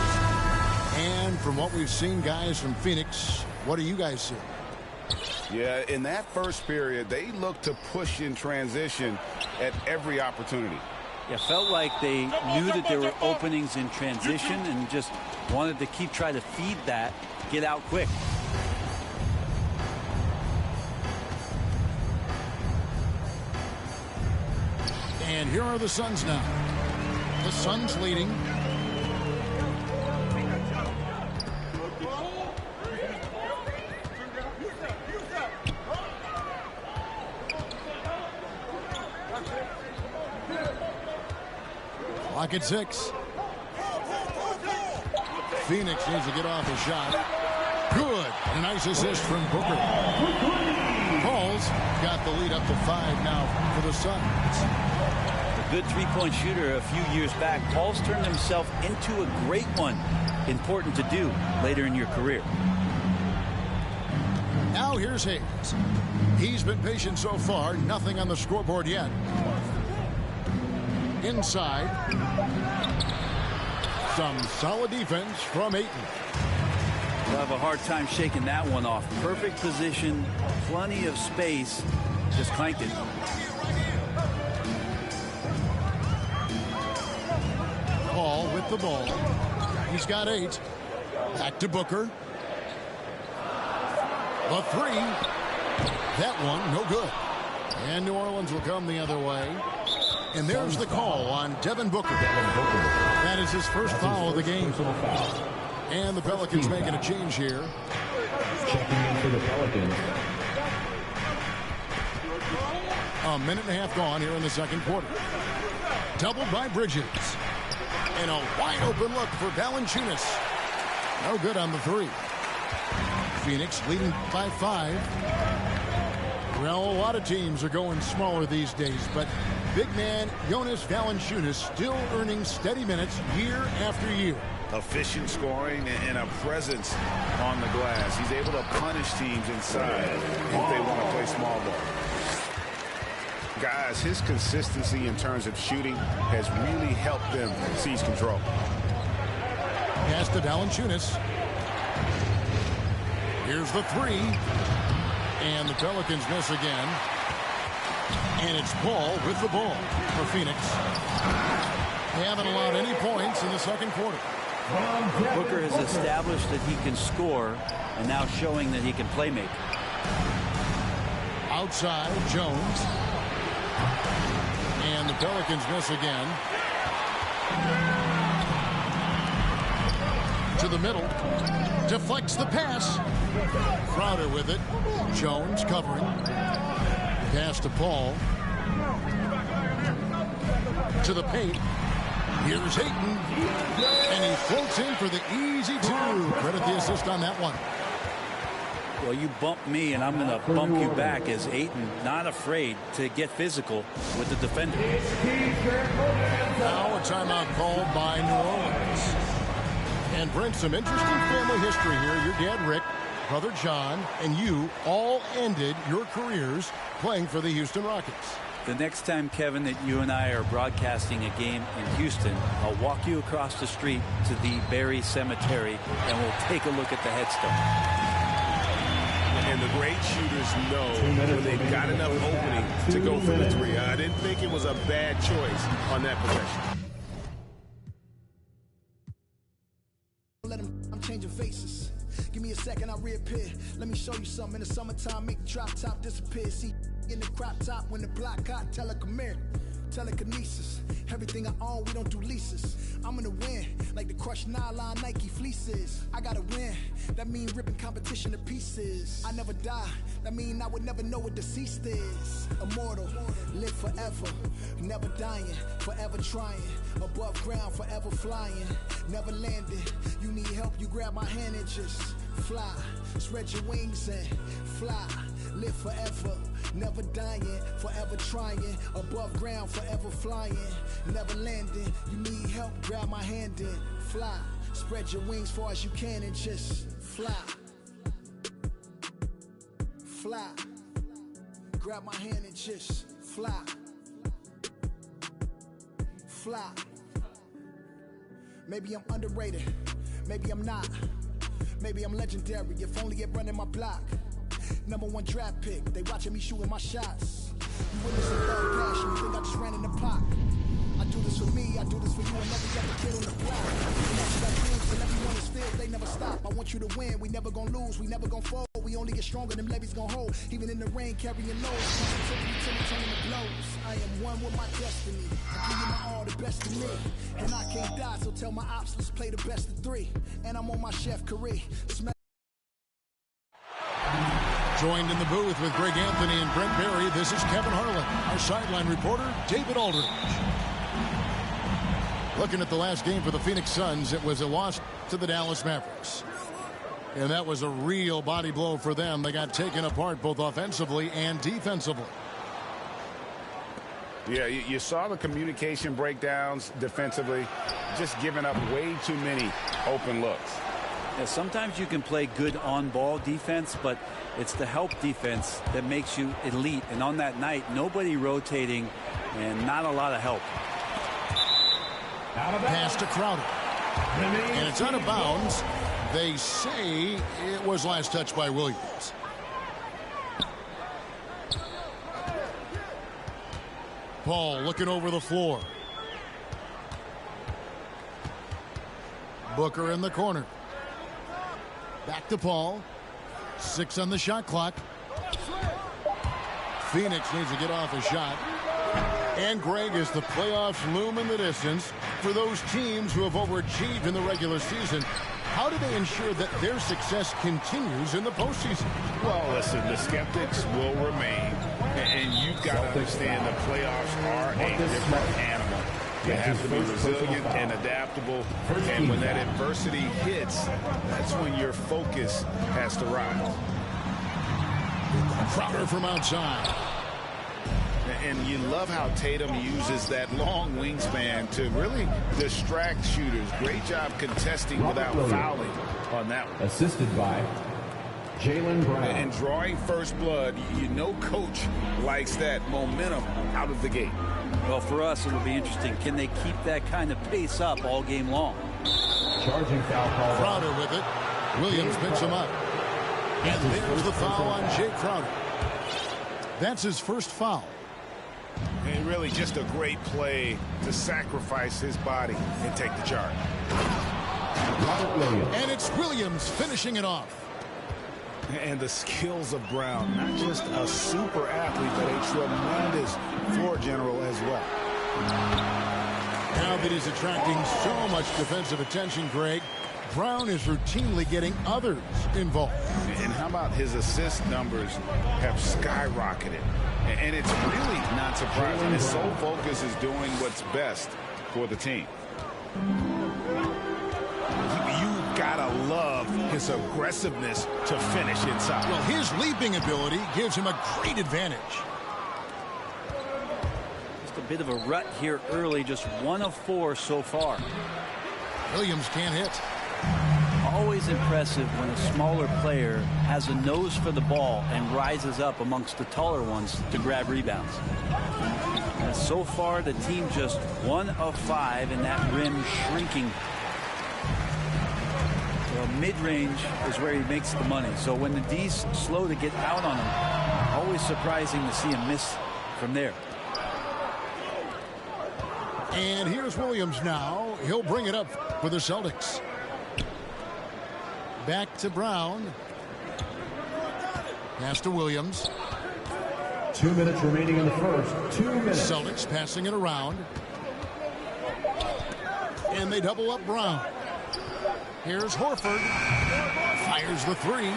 And from what we've seen, guys, from Phoenix, what do you guys see? Yeah, in that first period, they looked to push in transition at every opportunity. Yeah, felt like they knew that there were openings in transition and just wanted to keep trying to feed that, get out quick. And here are the Suns now. The Suns leading. Clock at 6. Phoenix needs to get off a shot. Good. And a nice assist from Booker. Paul's got the lead up to 5 now for the Suns. Good three-point shooter a few years back. Paul's turned himself into a great one. Important to do later in your career. Now here's Hayes. He's been patient so far. Nothing on the scoreboard yet. Inside. Some solid defense from Ayton. We'll have a hard time shaking that one off. Perfect position. Plenty of space. Just clanked it. Paul with the ball. He's got 8. Back to Booker. The 3. That one, no good. And New Orleans will come the other way. And there's the call on Devin Booker. That is his first foul of the game. And the Pelicans making a change here. Checking in for the Pelicans. A minute and a half gone here in the second quarter. Doubled by Bridges. And a wide open look for Valanciunas. No good on the 3. Phoenix leading by 5. Well, a lot of teams are going smaller these days, but big man Jonas Valanciunas still earning steady minutes year after year. Efficient scoring and a presence on the glass. He's able to punish teams inside if they want to play small ball. Guys, his consistency in terms of shooting has really helped them seize control. Pass to Valanciunas. Here's the three. And the Pelicans miss again. And it's Paul with the ball for Phoenix. They haven't allowed any points in the second quarter. Booker has established that he can score and now showing that he can play make. Outside, Jones. And the Pelicans miss again. To the middle. Deflects the pass. Crowder with it. Jones covering. Pass to Paul. To the paint. Here's Ayton. And he floats in for the easy two. Credit the assist on that one. Well, you bump me, and I'm going to bump you back as Ayton not afraid to get physical with the defender. Now a timeout called by New Orleans. And Brent, some interesting family history here. Your dad, Rick, brother John, and you all ended your careers playing for the Houston Rockets. The next time, Kevin, that you and I are broadcasting a game in Houston, I'll walk you across the street to the Berry Cemetery, and we'll take a look at the headstone. And the great shooters know when they've got enough opening to go for the three. I didn't think it was a bad choice on that possession. I'm changing faces. Give me a second, I'll reappear. Let me show you something. In the summertime, make the drop top disappear. See in the crop top when the block hot, tell her come here. Telekinesis, everything I own, we don't do leases. I'm gonna win, like the crushed nylon Nike fleeces. I gotta win, that mean ripping competition to pieces. I never die, that mean I would never know what deceased is. Immortal, live forever, never dying, forever trying. Above ground, forever flying, never landing. You need help, you grab my hand and just fly. Spread your wings and fly. Live forever, never dying, forever trying. Above ground, forever flying, never landing. You need help, grab my hand and fly. Spread your wings far as you can and just fly. Fly. Grab my hand and just fly. Fly. Maybe I'm underrated, maybe I'm not. Maybe I'm legendary, if only it running my block. #1 draft pick, they watching me shooting my shots. You witness a third passion, you think I just ran in the pot. I do this for me, I do this for you, and every other kid on the block. You got dreams, and everyone is still, they never stop. I want you to win, we never gonna lose, we never gonna fold. We only get stronger, them levees gonna hold. Even in the rain, carrying loads. Positivity till me turning the blows. I am one with my destiny. I give you my all, the best of me. And I can't die, so tell my ops, let's play the best of 3. And I'm on my chef career. Joined in the booth with Greg Anthony and Brent Berry, this is Kevin Harlan. Our sideline reporter, David Aldridge. Looking at the last game for the Phoenix Suns, it was a loss to the Dallas Mavericks. And that was a real body blow for them. They got taken apart both offensively and defensively. Yeah, you saw the communication breakdowns defensively, just giving up way too many open looks. Yeah, sometimes you can play good on-ball defense, but it's the help defense that makes you elite. And on that night, nobody rotating and not a lot of help. Pass to Crowder. And it's out of bounds. They say it was last touched by Williams. Paul looking over the floor. Booker in the corner. Back to Paul. 6 on the shot clock. Phoenix needs to get off a shot. And Greg, as the playoffs loom in the distance, for those teams who have overachieved in the regular season, how do they ensure that their success continues in the postseason? Well, listen, the skeptics will remain. And you've got to understand the playoffs are a different animal. You have to be resilient and adaptable. And when that adversity hits, that's when your focus has to rise. Crowder from outside. And you love how Tatum uses that long wingspan to really distract shooters. Great job contesting without fouling on that one. Assisted by Jaylen Brown. And drawing first blood, you know coach likes that momentum out of the gate. Well, for us, it'll be interesting. Can they keep that kind of pace up all game long? Charging foul call. Crowder with it. Williams picks him up. And there's the foul on Jay Crowder. That's his first foul. And really just a great play to sacrifice his body and take the charge. And it's Williams finishing it off. And the skills of Brown, not just a super athlete, but a tremendous floor general as well. Now that he's attracting so much defensive attention, Greg, Brown is routinely getting others involved. And how about his assist numbers have skyrocketed? And it's really not surprising. His sole focus is doing what's best for the team. You've got to love his aggressiveness to finish inside. Well, his leaping ability gives him a great advantage. Just a bit of a rut here early, just 1 of 4 so far. Williams can't hit. Always impressive when a smaller player has a nose for the ball and rises up amongst the taller ones to grab rebounds. And so far, the team just 1 of 5 in that rim shrinking. Well, mid-range is where he makes the money. So when the D's slow to get out on him, always surprising to see him miss from there. And here's Williams now. He'll bring it up for the Celtics. Back to Brown. Pass to Williams. 2 minutes remaining in the first. 2 minutes. Celtics passing it around. And they double up Brown. Here's Horford. Fires the 3.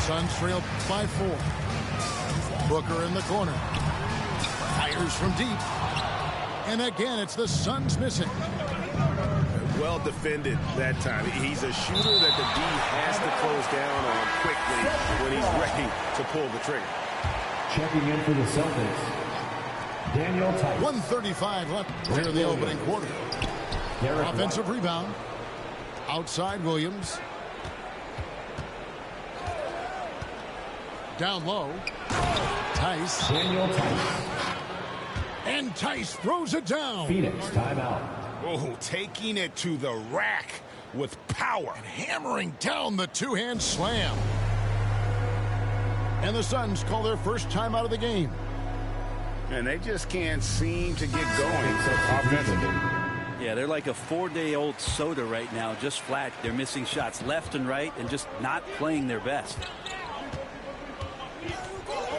Suns trail by 4. Booker in the corner. Fires from deep. And again, it's the Suns missing. Well defended that time. He's a shooter that the D has to close down on quickly when he's ready to pull the trigger. Checking in for the Celtics, Daniel Tice. 1:35 left here in the opening quarter. Offensive rebound. Outside Williams. Down low. Tice. Daniel Tice. And Tice throws it down. Phoenix timeout. Oh, taking it to the rack with power. And hammering down the two-hand slam. And the Suns call their first timeout of the game. And they just can't seem to get going offensively. Yeah, they're like a 4-day-old soda right now, just flat. They're missing shots left and right and just not playing their best.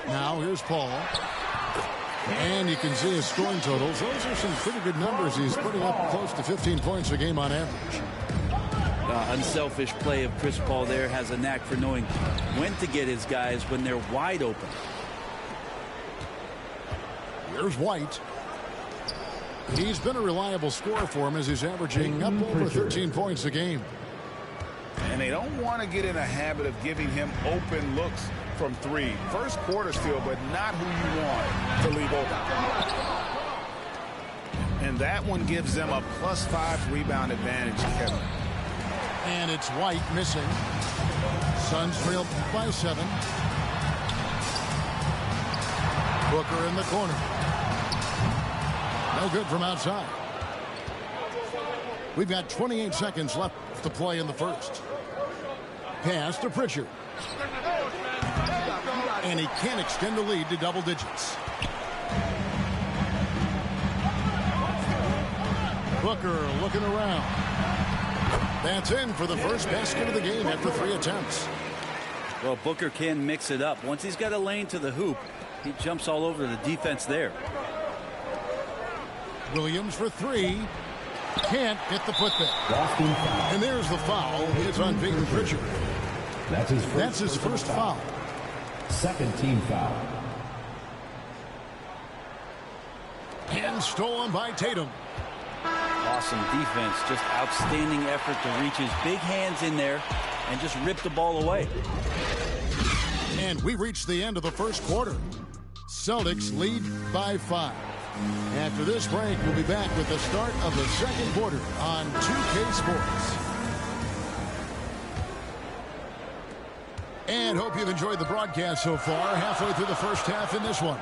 Now here's Paul. And you can see his scoring totals. Those are some pretty good numbers. He's putting up close to 15 points a game on average. Unselfish play of Chris Paul there, has a knack for knowing when to get his guys when they're wide open. Here's White. He's been a reliable scorer for him as he's averaging up over 13 points a game. And they don't want to get in a habit of giving him open looks from 3. First quarter still, but not who you want to leave open. And that one gives them a +5 rebound advantage, Kevin. And it's White missing. Suns trail by 7. Booker in the corner. No good from outside. We've got 28 seconds left to play in the first. Pass to Pritchard. And he can't extend the lead to double digits. Booker looking around. That's in for the first basket of the game after 3 attempts. Well, Booker can mix it up. Once he's got a lane to the hoop, he jumps all over the defense there. Williams for 3. Can't get the putback. And there's the foul. It's on Peyton Pritchard. That's his first foul. Second team foul. And stolen by Tatum. Awesome defense. Just outstanding effort to reach his big hands in there and just rip the ball away. And we reach the end of the first quarter. Celtics lead by 5. After this break, we'll be back with the start of the second quarter on 2K Sports. And hope you've enjoyed the broadcast so far. Halfway through the first half in this one.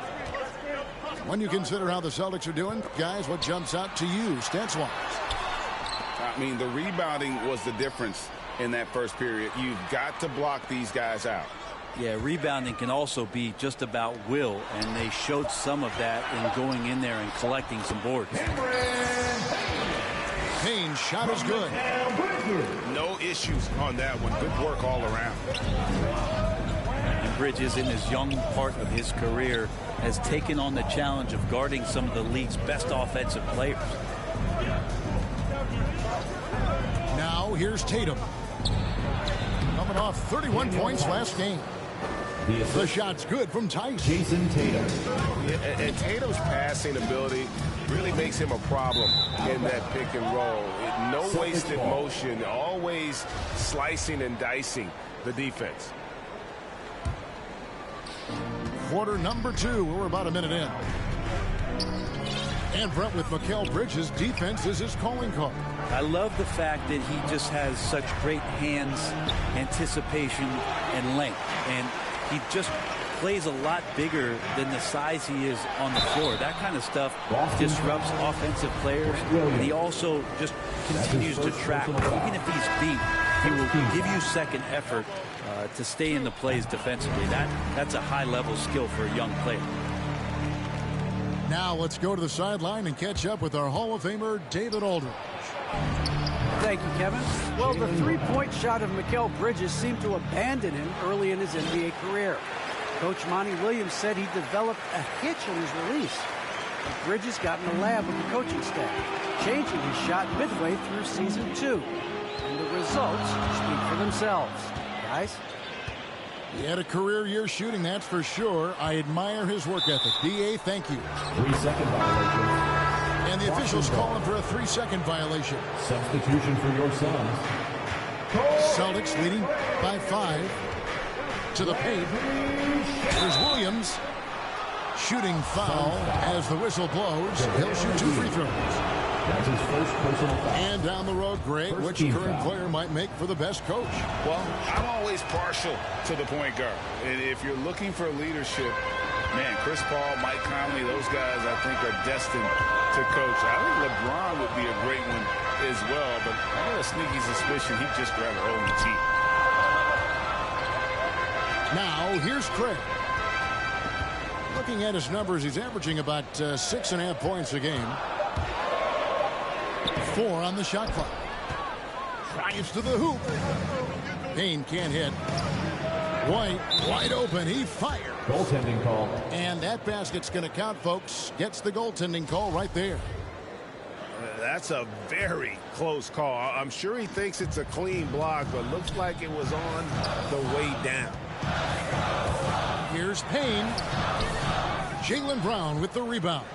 When you consider how the Celtics are doing, guys, what jumps out to you, stats-wise? I mean, the rebounding was the difference in that first period. You've got to block these guys out. Yeah, rebounding can also be just about will, and they showed some of that in going in there and collecting some boards. Payne's shot is good. No issues on that one. Good work all around. And Bridges, in his young part of his career, has taken on the challenge of guarding some of the league's best offensive players. Now here's Tatum. Coming off 31 points last game. The shot's good from Tice. Jason Tatum. Yeah, and Tatum's passing ability really makes him a problem in that pick and roll. No wasted motion, always slicing and dicing the defense. Quarter number 2. We're about a minute in. And Brett, with Mikal Bridges, defense is his calling card. I love the fact that he just has such great hands, anticipation, and length. And he just plays a lot bigger than the size he is on the floor. That kind of stuff disrupts offensive players. And he also just continues to trap. Even if he's beat, he will give you second effort to stay in the plays defensively. That's a high-level skill for a young player. Now let's go to the sideline and catch up with our Hall of Famer, David Aldridge. Thank you, Kevin. Well, the three-point shot of Mikal Bridges seemed to abandon him early in his NBA career. Coach Monty Williams said he developed a hitch in his release. But Bridges got in the lab with the coaching staff, changing his shot midway through season 2. And the results speak for themselves. Guys? He had a career year shooting, that's for sure. I admire his work ethic. D.A., thank you. 3-second violation. And the officials calling for a 3-second violation. Substitution for your sons. Celtics leading by 5 to the paint. There's Williams. Shooting foul as the whistle blows. He'll shoot 2 free throws. That's his first personal foul. And down the road, Greg, which current player might make for the best coach? Well, I'm always partial to the point guard. And if you're looking for leadership, man, Chris Paul, Mike Conley, those guys I think are destined to coach. I think LeBron would be a great one as well, but I got a sneaky suspicion he'd just grab a hold of the team. Now, here's Craig. Looking at his numbers, he's averaging about 6.5 points a game. 4 on the shot clock. Drives to the hoop. Payne can't hit. White, wide open. He fired. Goaltending call. And that basket's going to count, folks. Gets the goaltending call right there. That's a very close call. I'm sure he thinks it's a clean block, but looks like it was on the way down. Here's Payne. Jaylen Brown with the rebound.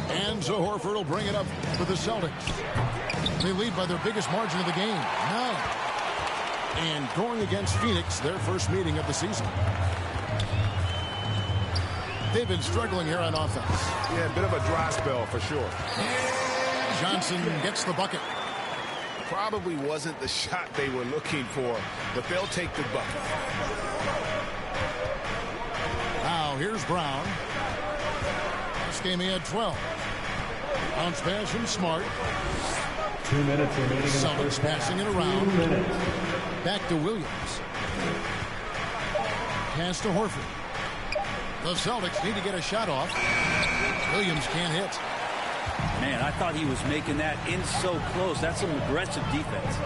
And so Horford will bring it up for the Celtics. They lead by their biggest margin of the game, 9. And going against Phoenix, their first meeting of the season. They've been struggling here on offense. Yeah, a bit of a dry spell for sure. Johnson gets the bucket. Probably wasn't the shot they were looking for, but they'll take the bucket. Now here's Brown. This game he had 12. Bounce pass from Smart. 2 minutes remaining. Celtics passing it around. Back to Williams. Pass to Horford. The Celtics need to get a shot off. Williams can't hit. Man, I thought he was making that in so close. That's some aggressive defense.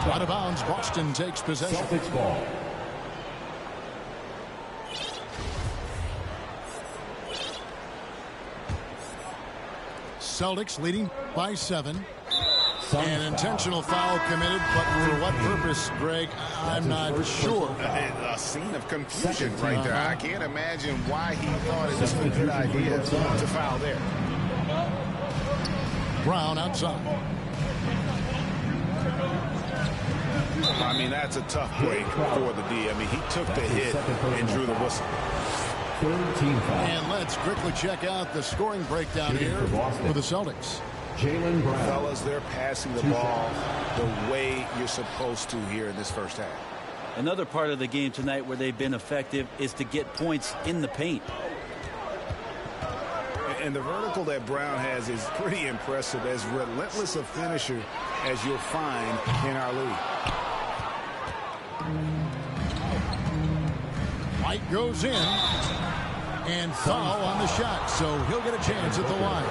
Out of bounds, Boston takes possession. Celtics ball. Celtics leading by 7. An intentional foul committed, but for what purpose, Greg? I'm not sure. A scene of confusion right there. I can't imagine why he thought it was a good idea to foul there. Brown outside. I mean, that's a tough break for the D. I mean, he took the hit and drew the whistle. And let's quickly check out the scoring breakdown here for the Celtics. Jaylen Brown. Fellas, they're passing the ball the way you're supposed to here in this first half. Another part of the game tonight where they've been effective is to get points in the paint. And the vertical that Brown has is pretty impressive, as relentless a finisher as you'll find in our league. White goes in, and foul on the shot, so he'll get a chance at the line.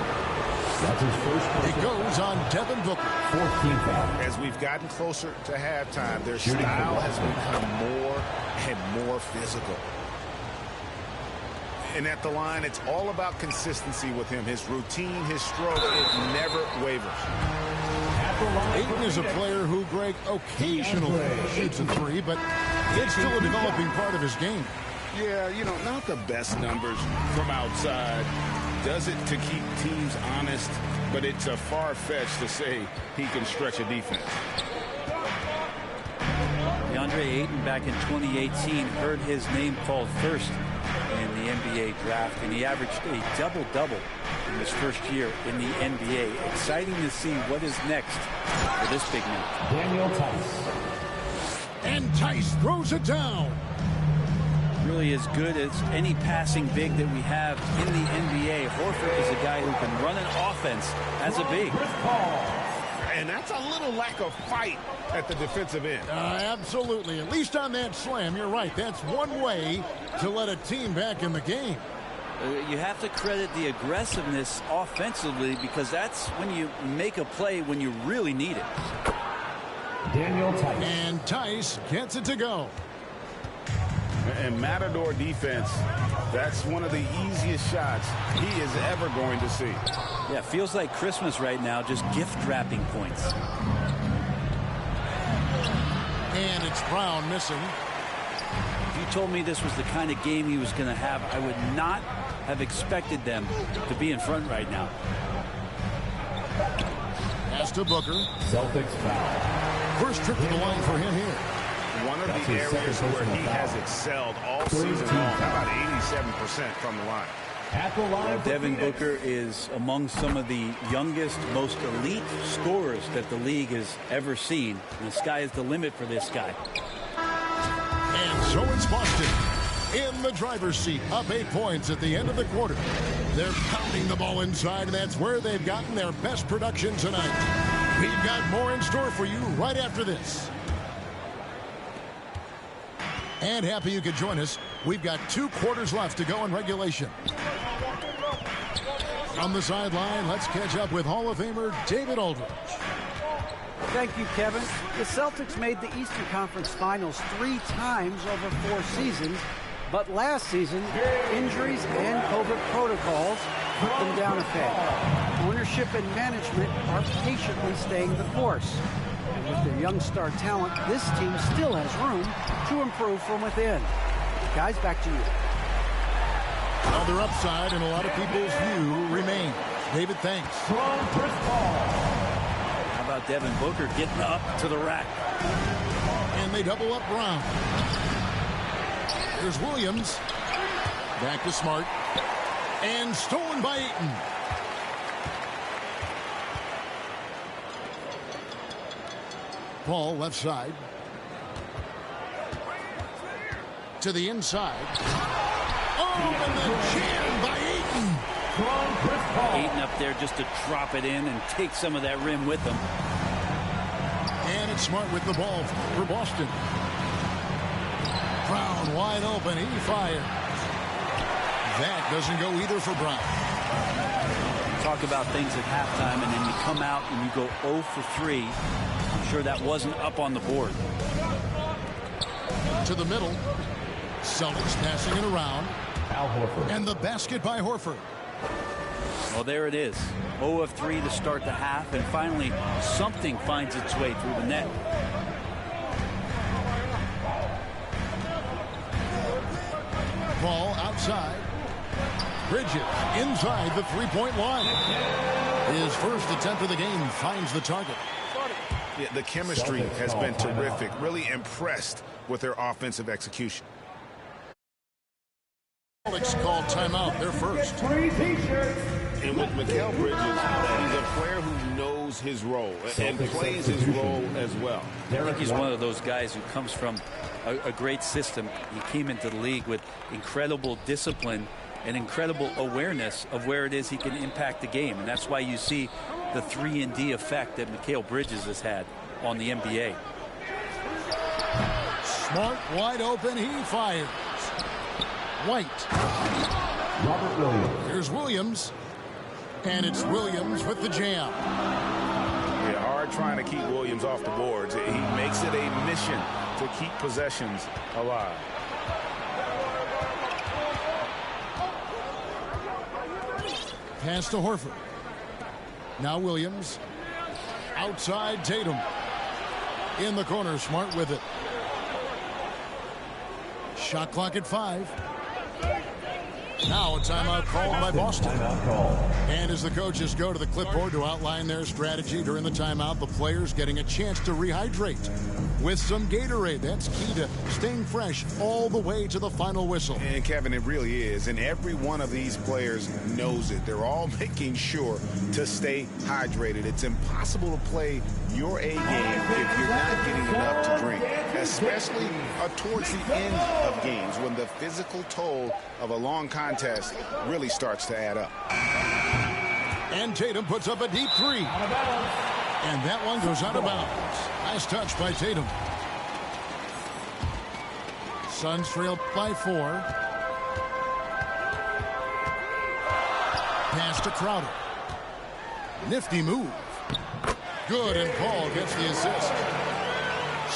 That's his first. It goes on Devin Booker. 14th foul. As we've gotten closer to halftime, their style has become more and more physical. And at the line, it's all about consistency with him. His routine, his stroke, it never wavers. Ayton is a player who, Greg, occasionally shoots a three, but it's still a developing part of his game. Yeah, you know, not the best numbers from outside. Does it to keep teams honest, but it's a far-fetched to say he can stretch a defense. DeAndre Ayton back in 2018 heard his name called first in the NBA draft, and he averaged a double-double in his first year in the NBA. Exciting to see what is next for this big man. Daniel Tice. And Tice throws it down. Really as good as any passing big that we have in the NBA. Horford is a guy who can run an offense as a big. And that's a little lack of fight at the defensive end. Absolutely. At least on that slam, you're right. That's one way to let a team back in the game. You have to credit the aggressiveness offensively, because that's when you make a play when you really need it. Daniel Tice. And Tice gets it to go. And Matador defense, that's one of the easiest shots he is ever going to see. Yeah, feels like Christmas right now, just gift wrapping points. And it's Brown missing. If you told me this was the kind of game he was going to have, I would not have expected them to be in front right now. Pass to Booker. Celtics foul. First trip to the line for him here. One of the areas where he has excelled all season long. How about 87% from the line? At the line, well, Devin Booker is among some of the youngest, most elite scorers that the league has ever seen. And the sky is the limit for this guy. And so it's Boston in the driver's seat, up 8 points at the end of the quarter. They're pounding the ball inside, and that's where they've gotten their best production tonight. We've got more in store for you right after this. And happy you could join us. We've got 2 quarters left to go in regulation. From the sideline, let's catch up with Hall of Famer David Aldridge. Thank you, Kevin. The Celtics made the Eastern Conference Finals 3 times over 4 seasons, but last season, injuries and COVID protocols put them down a peg. Ownership and management are patiently staying the course. And with their young star talent, this team still has room to improve from within. Guys, back to you. Another upside in a lot of people's view remains. David, thanks. How about Devin Booker getting up to the rack? And they double up Brown. There's Williams. Back to Smart. And stolen by Ayton. Paul left side. To the inside. Oh, and then jammed by Ayton. Ayton up there just to drop it in and take some of that rim with him. And it's Smart with the ball for Boston. Brown wide open. He fires. That doesn't go either for Brown. Talk about things at halftime, and then you come out and you go 0 for 3. I'm sure that wasn't up on the board. To the middle. Celtics passing it around. Al Horford. And the basket by Horford. Well, there it is. 0 of 3 to start the half, and finally something finds its way through the net. Ball outside. Bridges inside the three-point line. His first attempt of the game finds the target. Yeah, the chemistry has been terrific. Really impressed with their offensive execution. Celtics called timeout, their first. And with Mikal Bridges, he's a player who knows his role and plays his role as well. I think he's one of those guys who comes from a great system. He came into the league with incredible discipline and incredible awareness of where it is he can impact the game. And that's why you see the 3-and-D effect that Mikal Bridges has had on the NBA. Smart wide open. He fires. White. Robert Williams. Here's Williams. And it's Williams with the jam. Yeah, hard trying to keep Williams off the boards. He makes it a mission to keep possessions alive. Pass to Horford. Now Williams. Outside Tatum. In the corner, Smart with it. Shot clock at 5. Now a timeout called by Boston. And as the coaches go to the clipboard to outline their strategy during the timeout, the players getting a chance to rehydrate with some Gatorade. That's key to staying fresh all the way to the final whistle. And Kevin, it really is. And every one of these players knows it. They're all making sure to stay hydrated. It's impossible to play your A game if you're not getting enough to drink, especially towards the end of games when the physical toll of a long contest really starts to add up. And Tatum puts up a deep 3. And that one goes out of bounds. Nice touch by Tatum. Suns trail by 4. Pass to Crowder. Nifty move. Good, and Paul gets the assist.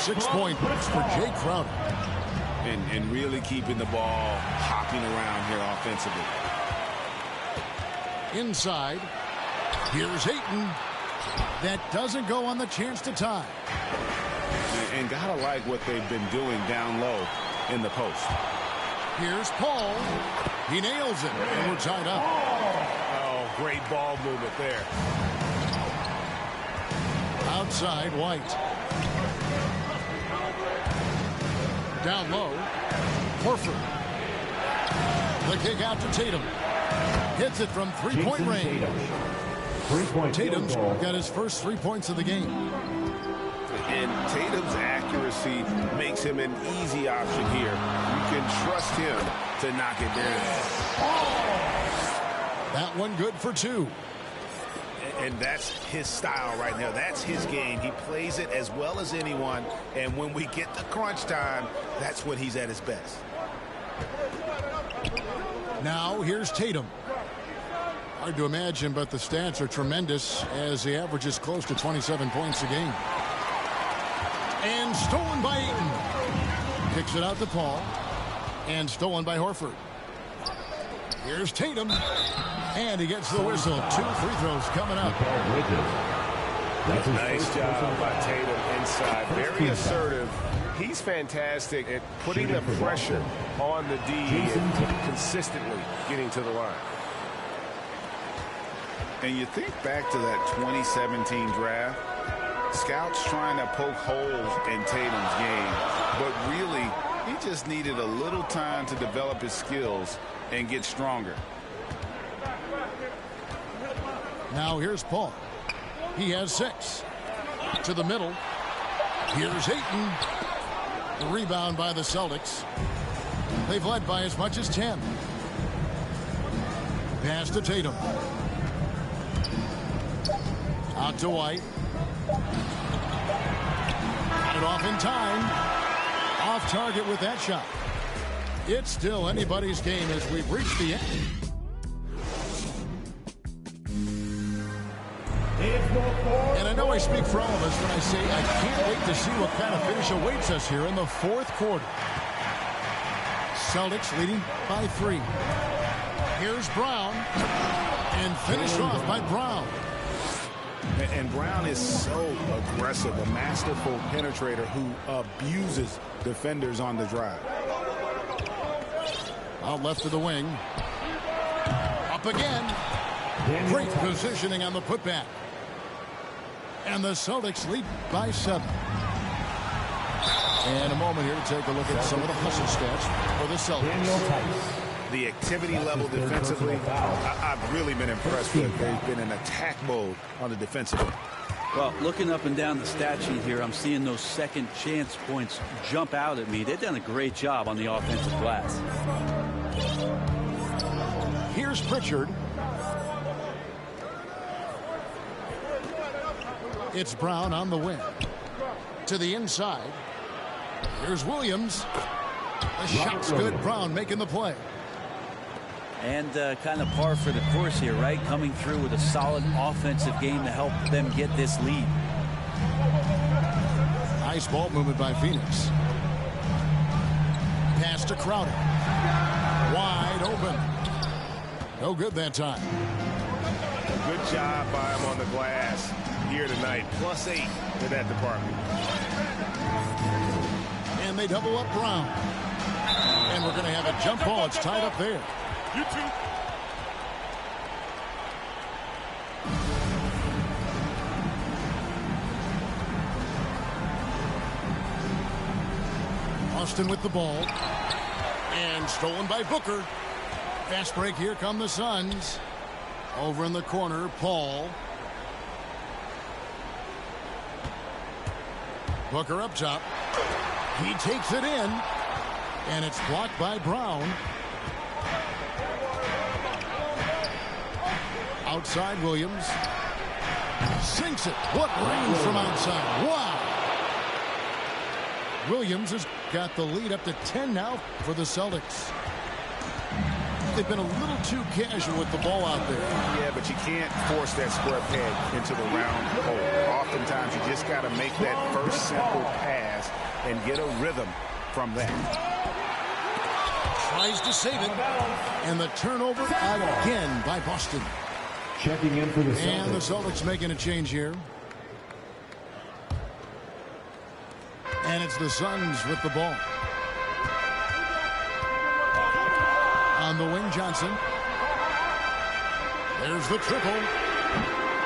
6 points for Jay Crowder. And really keeping the ball hopping around here offensively. Inside. Here's Ayton. That doesn't go on the chance to tie. And gotta like what they've been doing down low in the post. Here's Paul. He nails it, and we're tied up. Oh, great ball movement there. Outside, White. Down low. Horford. The kick out to Tatum. Hits it from three-point range. Tatum's got his first 3 points of the game. And Tatum's accuracy makes him an easy option here. You can trust him to knock it down. That one good for 2. And that's his style right now. That's his game. He plays it as well as anyone. And when we get to crunch time, that's when he's at his best. Now here's Tatum. Hard to imagine, but the stats are tremendous as he averages close to 27 points a game. And stolen by Ayton. Kicks it out to Paul. And stolen by Horford. Here's Tatum. And he gets the whistle. 2 free throws coming up. Nice job by Tatum inside. Very assertive. He's fantastic at putting the pressure on the D and consistently getting to the line. And you think back to that 2017 draft, scouts trying to poke holes in Tatum's game, but really he just needed a little time to develop his skills and get stronger. Now here's Paul. He has 6. To the middle. Here's Ayton. The rebound by the Celtics. They've led by as much as 10. Pass to Tatum. Out to White. Got it off in time. Off target with that shot. It's still anybody's game as we've reached the end. And I know I speak for all of us when I say I can't wait to see what kind of finish awaits us here in the 4th quarter. Celtics leading by 3. Here's Brown. And finished off by Brown. And Brown is so aggressive, a masterful penetrator who abuses defenders on the drive. Out left of the wing. Up again. Great positioning on the putback. And the Celtics lead by 7. And a moment here to take a look at some of the hustle stats for the Celtics. the activity level defensively, I've really been impressed with. They've been in attack mode on the defensive end. Well, looking up and down the stat sheet here, I'm seeing those second chance points jump out at me. They've done a great job on the offensive glass. Here's Pritchard. It's Brown on the wing. To the inside. Here's Williams. The shot's good. Brown making the play. And kind of par for the course here, right? Coming through with a solid offensive game to help them get this lead. Nice ball movement by Phoenix. Pass to Crowder. Wide open. No good that time. A good job by him on the glass here tonight. +8 to that department. And they double up Brown. And we're going to have a jump ball. It's tied up there. You too. Austin with the ball. And stolen by Booker. Fast break. Here come the Suns. Over in the corner, Paul. Booker up top. He takes it in. And it's blocked by Brown. Outside Williams. Sinks it. What range from outside. Wow. Williams has got the lead up to 10 now for the Celtics. They've been a little too casual with the ball out there. Yeah, but you can't force that square peg into the round hole. Oftentimes you just got to make that first simple pass and get a rhythm from that. Tries to save it. And the turnover again by Boston. Checking in for the Celtics. And the Celtics making a change here. And it's the Suns with the ball. On the wing, Johnson. There's the triple.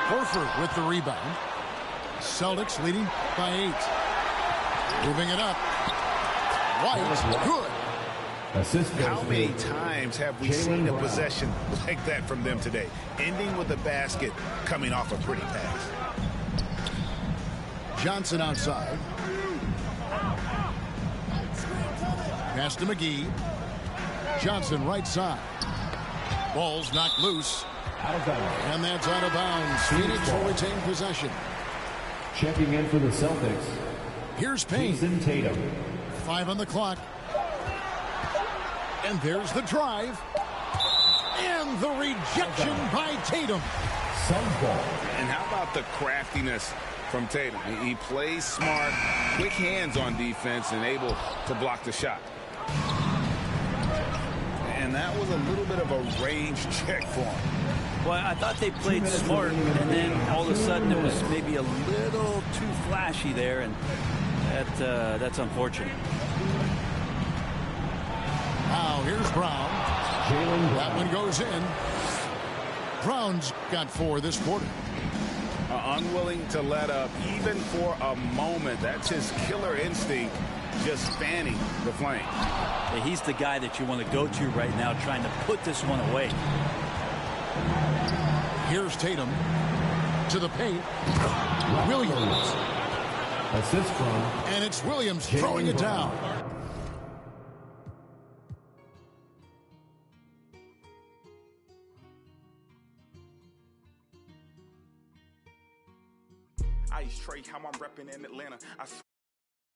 Horford with the rebound. Celtics leading by 8. Moving it up. White, good. Assist. How many times have we seen a possession like that from them today? Ending with a basket, coming off a pretty pass. Johnson outside. Pass to McGee. Johnson right side. Ball's knocked loose. Out of bounds. And that's out of bounds. Phoenix will retain possession. Checking in for the Celtics. Here's Payne. Jason Tatum. 5 on the clock. And there's the drive. And the rejection by Tatum. Suns ball. And how about the craftiness from Tatum? He plays smart, quick hands on defense, and able to block the shot. And that was a little bit of a range check for him. Well, I thought they played smart, and then all of a sudden it was maybe a little too flashy there, and that's unfortunate. Now here's Brown. That one goes in. Brown's got 4 this quarter. Unwilling to let up even for a moment. That's his killer instinct, just fanning the flame. Yeah, he's the guy that you want to go to right now, trying to put this one away. Here's Tatum to the paint. Williams. Assist from. And it's Williams throwing it down. Ice Trey, how I'm repping in Atlanta.